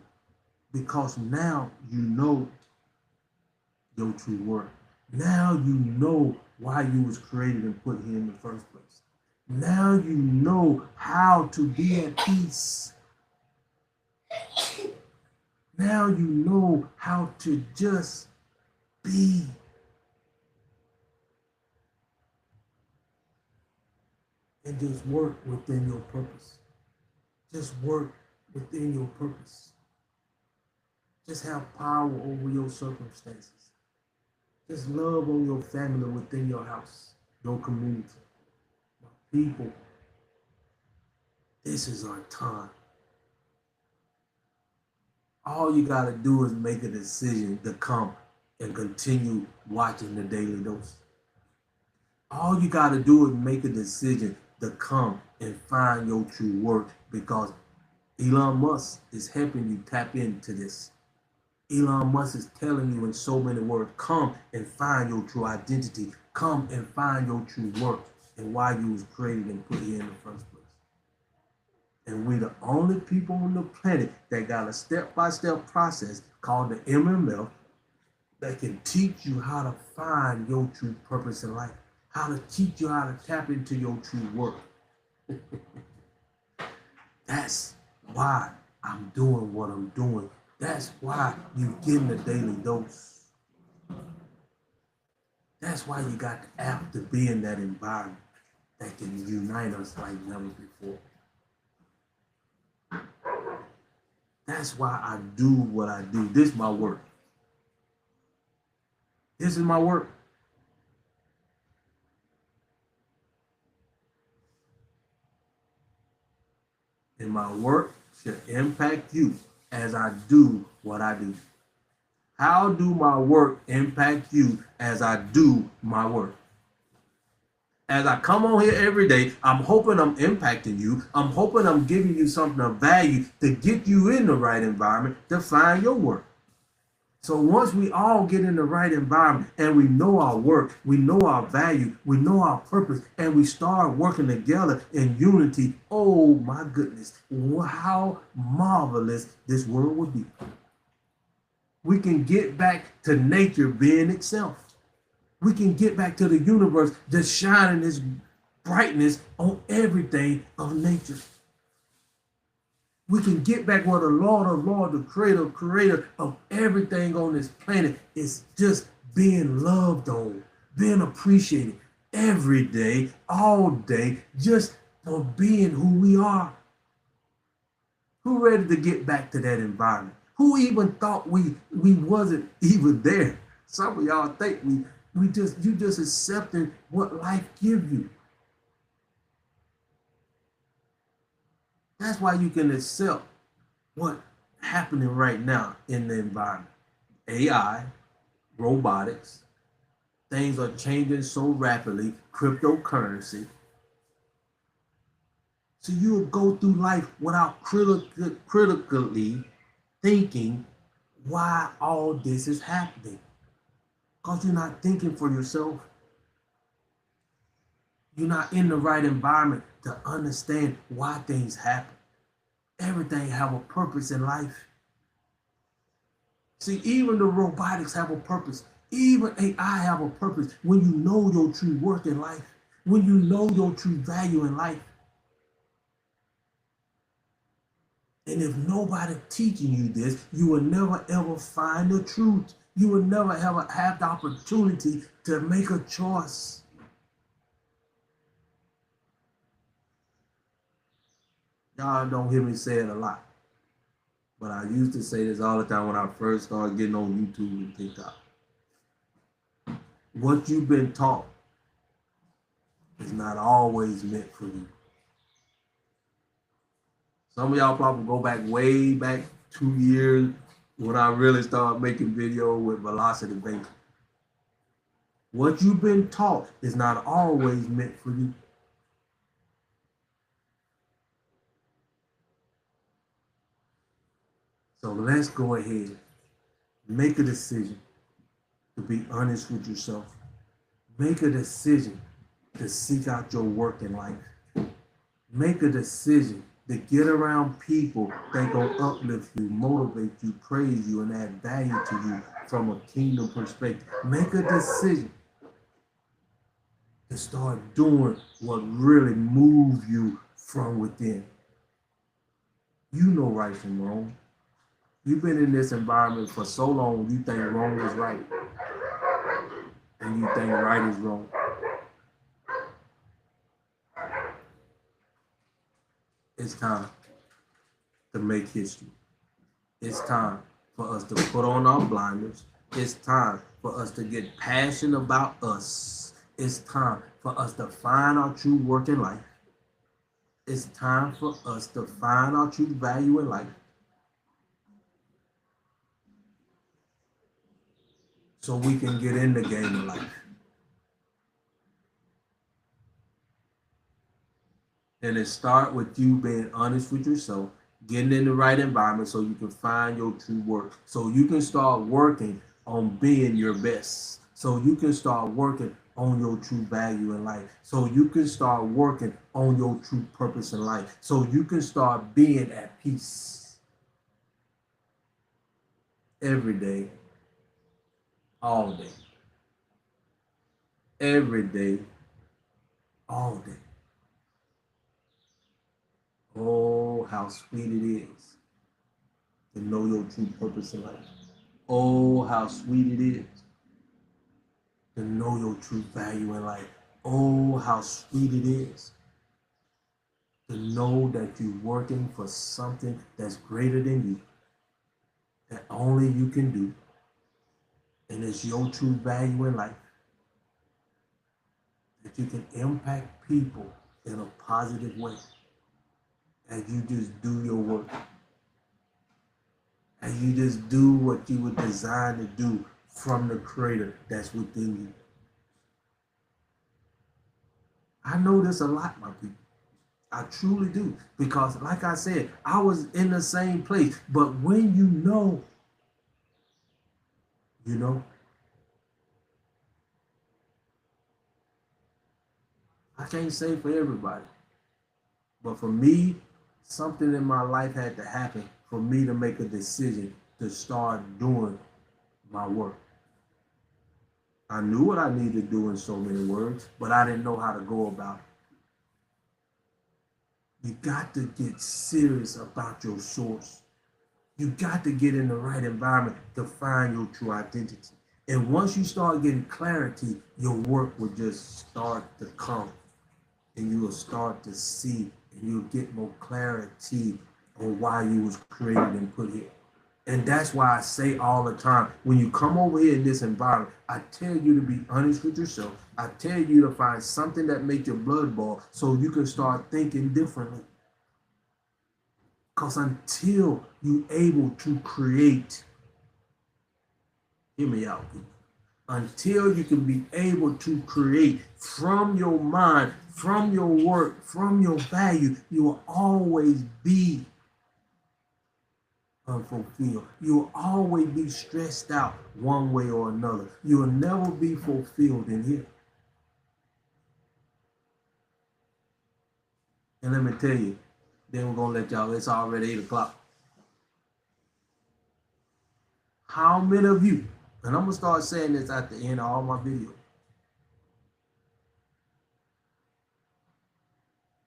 because now you know your true worth. Now you know why you was created and put here in the first place. Now you know how to be at peace. Now you know how to just be. And just work within your purpose. Just work within your purpose. Just have power over your circumstances. Just love on your family within your house, your community. People, this is our time. All you got to do is make a decision to come and continue watching the Daily Dose. All you got to do is make a decision to come and find your true work because Elon Musk is helping you tap into this. Elon Musk is telling you in so many words, come and find your true identity. Come and find your true work and why you was created and put here in the first place. And we're the only people on the planet that got a step-by-step process called the MMF that can teach you how to find your true purpose in life, how to teach you how to tap into your true work. That's why I'm doing what I'm doing. That's why you getting the daily dose. That's why you got the app to be in that environment that can unite us like never before. That's why I do what I do. This is my work. This is my work. And my work should impact you as I do what I do. How do my work impact you as I do my work? As I come on here every day, I'm hoping I'm impacting you. I'm hoping I'm giving you something of value to get you in the right environment to find your work. So once we all get in the right environment and we know our work, we know our value, we know our purpose, and we start working together in unity, oh my goodness, how marvelous this world would be. We can get back to nature being itself. We can get back to the universe just shining its brightness on everything of nature. We can get back where the Lord of Lords, the creator of everything on this planet is just being loved on, being appreciated every day, all day, just for being who we are. Who ready to get back to that environment? Who even thought we wasn't even there? Some of y'all think you just accepting what life gives you. That's why you can accept what's happening right now in the environment. AI, robotics, things are changing so rapidly, cryptocurrency. So you'll go through life without critically thinking why all this is happening. Because you're not thinking for yourself. You're not in the right environment to understand why things happen. Everything have a purpose in life. See, even the robotics have a purpose. Even AI have a purpose when you know your true work in life, when you know your true value in life. And if nobody teaching you this, you will never ever find the truth. You will never ever have the opportunity to make a choice. Y'all don't hear me say it a lot. But I used to say this all the time when I first started getting on YouTube and TikTok. What you've been taught is not always meant for you. Some of y'all probably go back way back 2 years when I really started making videos with Velocity Bank. What you've been taught is not always meant for you. So let's go ahead, make a decision to be honest with yourself. Make a decision to seek out your work in life. Make a decision to get around people that gonna uplift you, motivate you, praise you, and add value to you from a kingdom perspective. Make a decision to start doing what really moves you from within. You know right from wrong. You've been in this environment for so long, you think wrong is right. And you think right is wrong. It's time to make history. It's time for us to put on our blinders. It's time for us to get passionate about us. It's time for us to find our true work in life. It's time for us to find our true value in life. So we can get in the game of life. And it starts with you being honest with yourself, getting in the right environment so you can find your true work. So you can start working on being your best. So you can start working on your true value in life. So you can start working on your true purpose in life. So you can start being at peace every day, all day. Every day, all day. Oh, how sweet it is to know your true purpose in life. Oh, how sweet it is to know your true value in life. Oh, how sweet it is to know that you're working for something that's greater than you, that only you can do, and it's your true value in life, that you can impact people in a positive way as you just do your work, and you just do what you were designed to do from the creator that's within you. I know this a lot, my people. I truly do. Because like I said, I was in the same place. But when you know, you know. I can't say for everybody. But for me, something in my life had to happen for me to make a decision to start doing my work. I knew what I needed to do in so many words, but I didn't know how to go about it. You got to get serious about your source. You got to get in the right environment to find your true identity. And once you start getting clarity, your work will just start to come. And you will start to see, and you'll get more clarity on why you was created and put here. And that's why I say all the time, when you come over here in this environment, I tell you to be honest with yourself. I tell you to find something that makes your blood boil so you can start thinking differently. Because until you're able to create, hear me out, people. Until you can be able to create from your mind, from your work, from your value, you will always be unfulfilled. You will always be stressed out one way or another. You will never be fulfilled in here. And let me tell you, then we're going to let y'all, it's already 8 o'clock. How many of you, and I'm going to start saying this at the end of all my videos,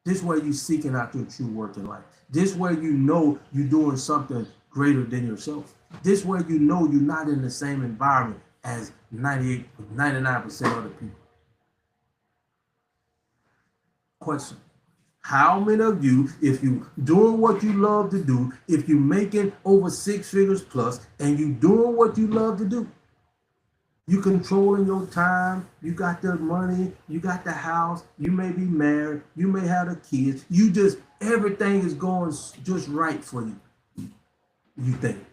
this way you're seeking out your true work in life. This way you know you're doing something greater than yourself. This way you know you're not in the same environment as 99% of the people. Question. How many of you, if you doing what you love to do, if you making over 6 figures plus, and you doing what you love to do, you controlling your time, you got the money, you got the house, you may be married, you may have the kids, you just everything is going just right for you. You think.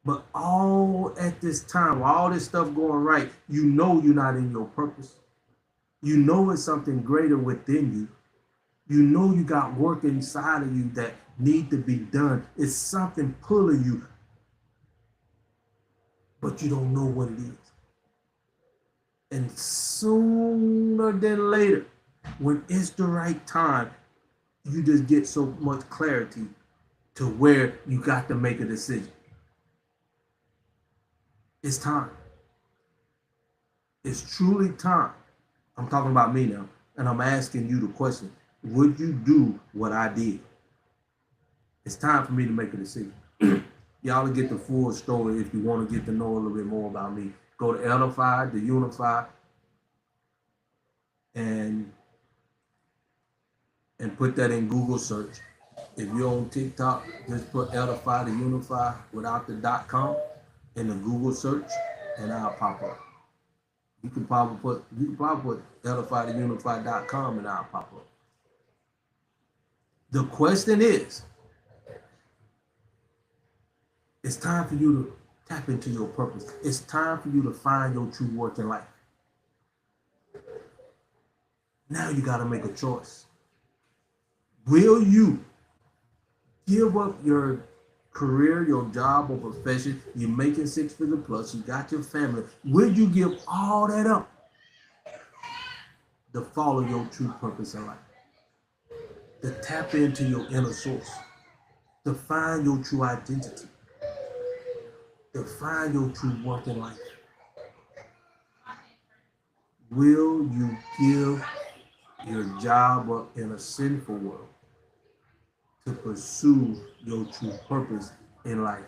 But all at this time, all this stuff going right, you know you're not in your purpose. You know it's something greater within you. You know you got work inside of you that need to be done. It's something pulling you, but you don't know what it is. And sooner than later, when it's the right time, you just get so much clarity to where you got to make a decision. It's time. It's truly time. I'm talking about me now, and I'm asking you the question: would you do what I did? It's time for me to make a decision. Y'all will get the full story if you want to get to know a little bit more about me. Go to Edify, the Unify, and put that in Google search. If you're on TikTok, just put Edify, the Unify without the .com in the Google search, and I'll pop up. You can probably put edifytheunify.com and I'll pop up. The question is, it's time for you to tap into your purpose. It's time for you to find your true work in life. Now you got to make a choice. Will you give up your career, your job or profession? You're making 6 figures plus, you got your family. Will you give all that up to follow your true purpose in life? To tap into your inner source, to find your true identity, to find your true work in life? Will you give your job up in a sinful world to pursue your true purpose in life?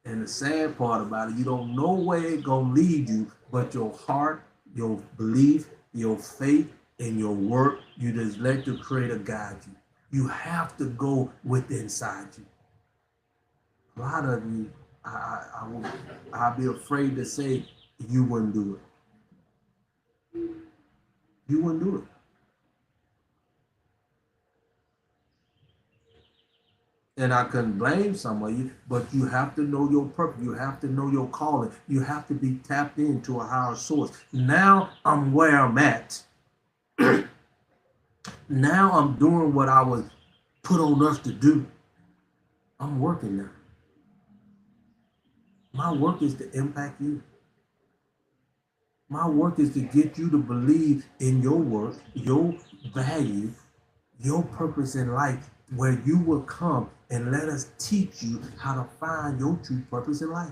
And the sad part about it, you don't know where it's going to lead you, but your heart, your belief, your faith, and your work, you just let the Creator guide you. You have to go with inside you. A lot of you, I'd be afraid to say you wouldn't do it. You wouldn't do it. And I couldn't blame some of you, but you have to know your purpose. You have to know your calling. You have to be tapped into a higher source. Now I'm where I'm at. Now I'm doing what I was put on earth to do. I'm working now. My work is to impact you. My work is to get you to believe in your work, your value, your purpose in life, where you will come and let us teach you how to find your true purpose in life.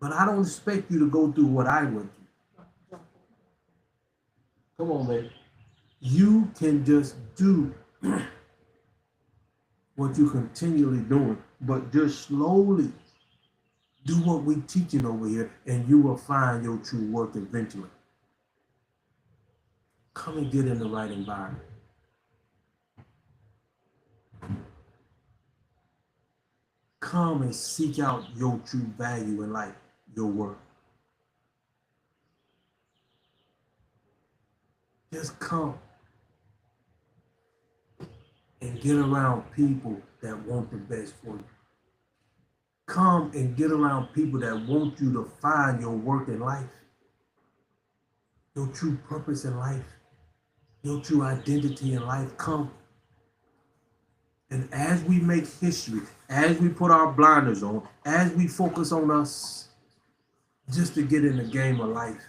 But I don't expect you to go through what I went through. Come on, baby. You can just do what you're continually doing, but just slowly do what we're teaching over here, and you will find your true work eventually. Come and get in the right environment. Come and seek out your true value in life, your work. Just come and get around people that want the best for you. Come and get around people that want you to find your work in life, your true purpose in life, your true identity in life. Come. And as we make history, as we put our blinders on, as we focus on us, just to get in the game of life,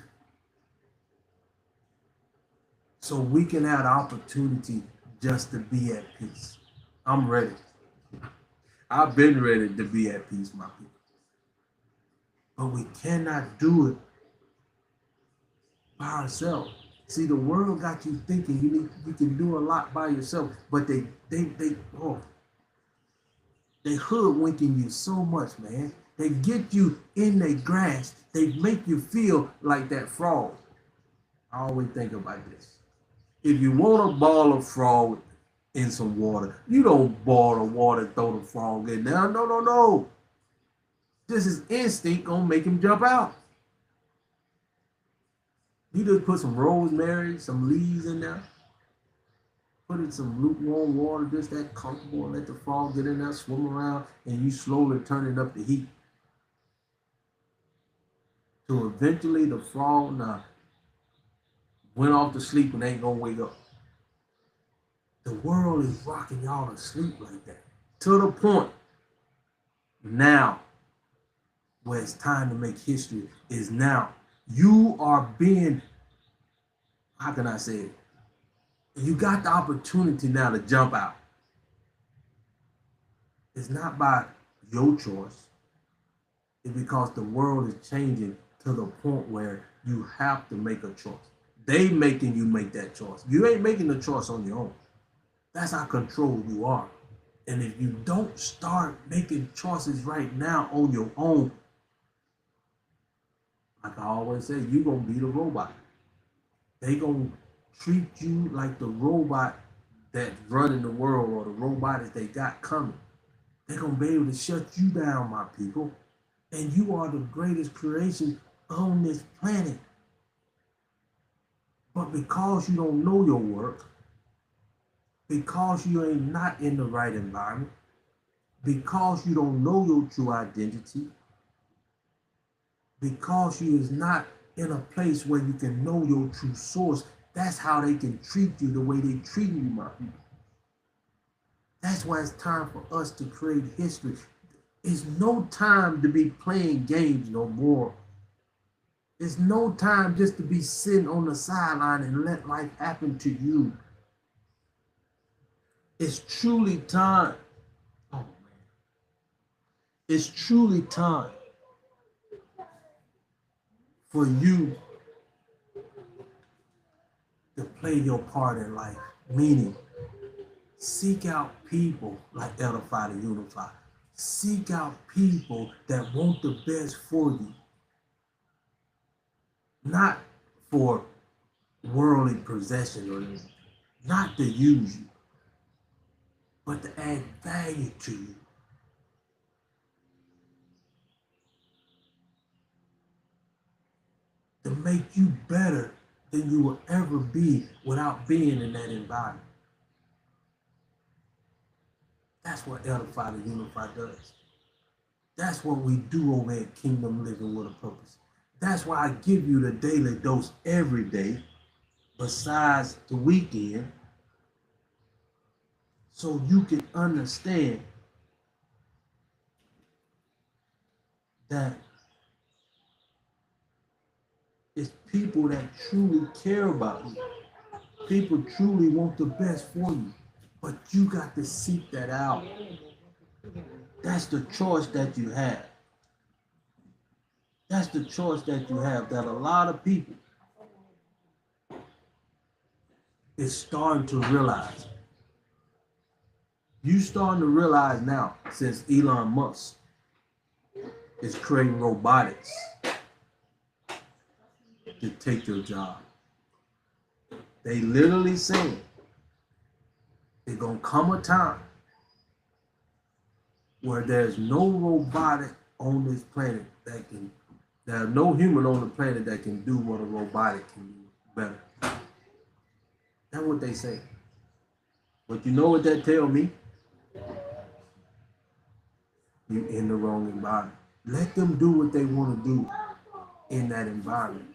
so we can have the opportunity just to be at peace. I'm ready. I've been ready to be at peace, my people. But we cannot do it by ourselves. See, the world got you thinking you can do a lot by yourself, but they hoodwinking you so much, man. They get you in their grass. They make you feel like that frog. I always think about this. If you want a ball of frog in some water, you don't boil the water and throw the frog in there. No, no, no. This is instinct gonna make him jump out. You just put some rosemary, some leaves in there, put in some lukewarm water, just that comfortable, and let the frog get in there, swim around, and you slowly turning up the heat. So eventually the frog now went off to sleep and ain't gonna wake up. The world is rocking y'all to sleep like that. To the point now where it's time to make history is now. You are being, how can I say it? You got the opportunity now to jump out. It's not by your choice. It's because the world is changing to the point where you have to make a choice. They making you make that choice. You ain't making the choice on your own. That's how controlled you are. And if you don't start making choices right now on your own, like I always say, you're going to be the robot. They going to treat you like the robot that's running the world or the robot that they got coming. They're going to be able to shut you down, my people. And you are the greatest creation on this planet. But because you don't know your work, because you ain't not in the right environment, because you don't know your true identity, because you is not in a place where you can know your true source, that's how they can treat you the way they treat you, my people. That's why it's time for us to create history. It's no time to be playing games no more. It's no time just to be sitting on the sideline and let life happen to you. It's truly time. Oh man. It's truly time for you to play your part in life. Meaning, seek out people like Edify to Unify. Seek out people that want the best for you. Not for worldly possession or anything. Not to use you, but to add value to you. To make you better than you will ever be without being in that environment. That's what Edify to Unify does. That's what we do over at Kingdom Living with a Purpose. That's why I give you the daily dose every day, besides the weekend, so you can understand that it's people that truly care about you. People truly want the best for you, but you got to seek that out. That's the choice that you have. That's the choice that you have that a lot of people is starting to realize. You starting to realize now, since Elon Musk is creating robotics to take your job. They literally saying there's gonna come a time where there's no robotic on this planet that can, there's no human on the planet that can do what a robotic can do better. That's what they say. But you know what that tell me? You in the wrong environment. Let them do what they want to do in that environment.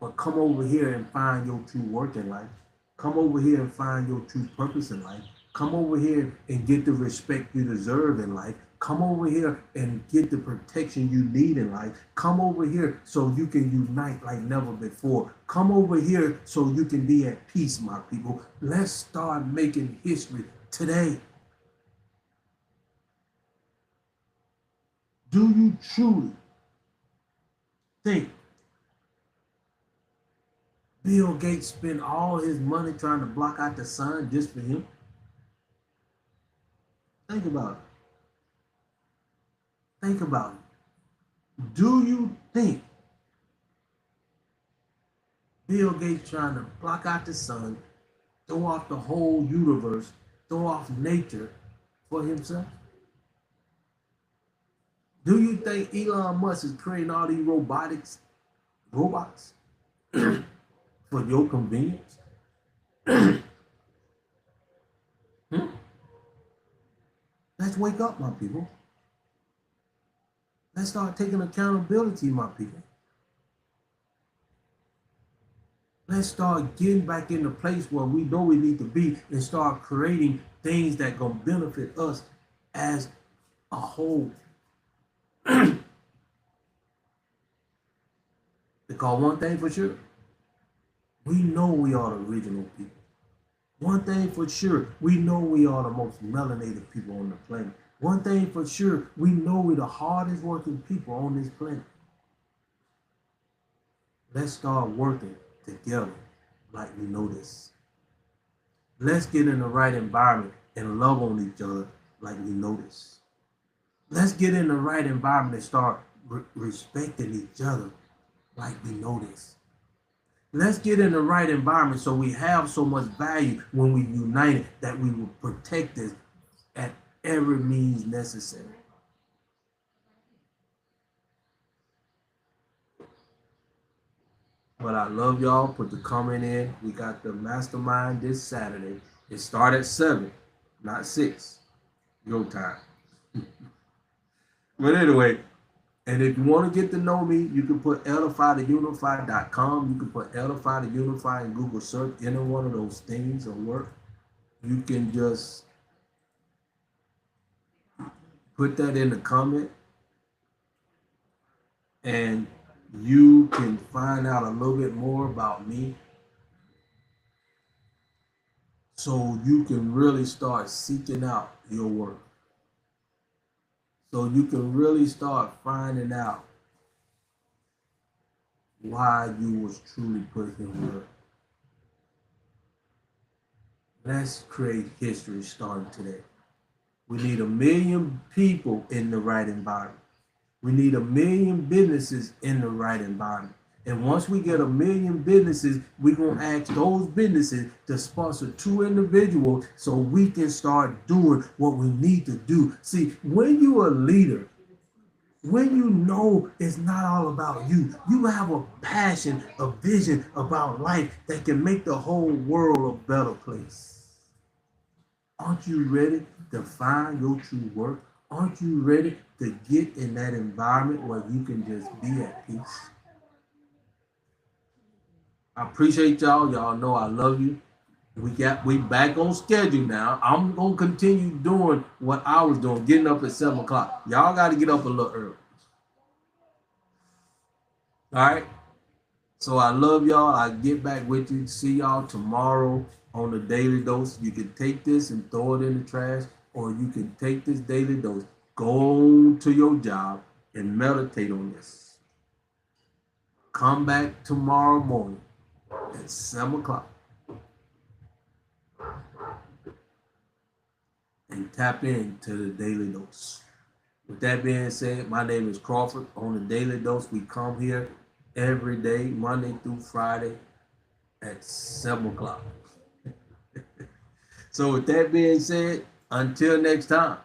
But come over here and find your true work in life. Come over here and find your true purpose in life. Come over here and get the respect you deserve in life. Come over here and get the protection you need in life. Come over here so you can unite like never before. Come over here so you can be at peace, my people. Let's start making history today. Do you truly think Bill Gates spent all his money trying to block out the sun just for him? Think about it. Think about it. Do you think Bill Gates trying to block out the sun, throw off the whole universe, throw off nature for himself? Do you think Elon Musk is creating all these robots for your convenience? Hmm? Let's wake up, my people. Let's start taking accountability, my people. Let's start getting back in the place where we know we need to be and start creating things that gonna benefit us as a whole. Because one thing for sure, we know we are the original people. One thing for sure, we know we are the most melanated people on the planet. One thing for sure, we know we're the hardest working people on this planet. Let's start working together like we know this. Let's get in the right environment and love on each other like we know this. Let's get in the right environment and start respecting each other like we know this. Let's get in the right environment so we have so much value when we unite that we will protect this at every means necessary. But I love y'all. Put the comment in. We got the mastermind this Saturday. It starts at 7, not 6. Your time. But anyway, and if you want to get to know me, you can put edify2unify.com. You can put edify2unify in Google search. Any one of those things will work. You can just put that in the comment and you can find out a little bit more about me so you can really start seeking out your work. So you can really start finding out why you was truly put here on earth. Let's create history starting today. We need 1 million people in the right environment. We need 1 million businesses in the right environment. And once we get 1 million businesses, we're going to ask those businesses to sponsor 2 individuals so we can start doing what we need to do. See, when you're a leader, when you know it's not all about you, you have a passion, a vision about life that can make the whole world a better place. Aren't you ready to find your true work? Aren't you ready to get in that environment where you can just be at peace? I appreciate y'all. Y'all know I love you. We back on schedule now. I'm gonna continue doing what I was doing, getting up at 7 o'clock. Y'all got to get up a little early. All right. So I love y'all. I get back with you. See y'all tomorrow on the Daily Dose. You can take this and throw it in the trash, or you can take this daily dose, go to your job and meditate on this. Come back tomorrow morning at 7 o'clock and tap into the Daily Dose. With that being said, my name is Crawford. On the Daily Dose, we come here every day, Monday through Friday at 7 o'clock. So with that being said, until next time.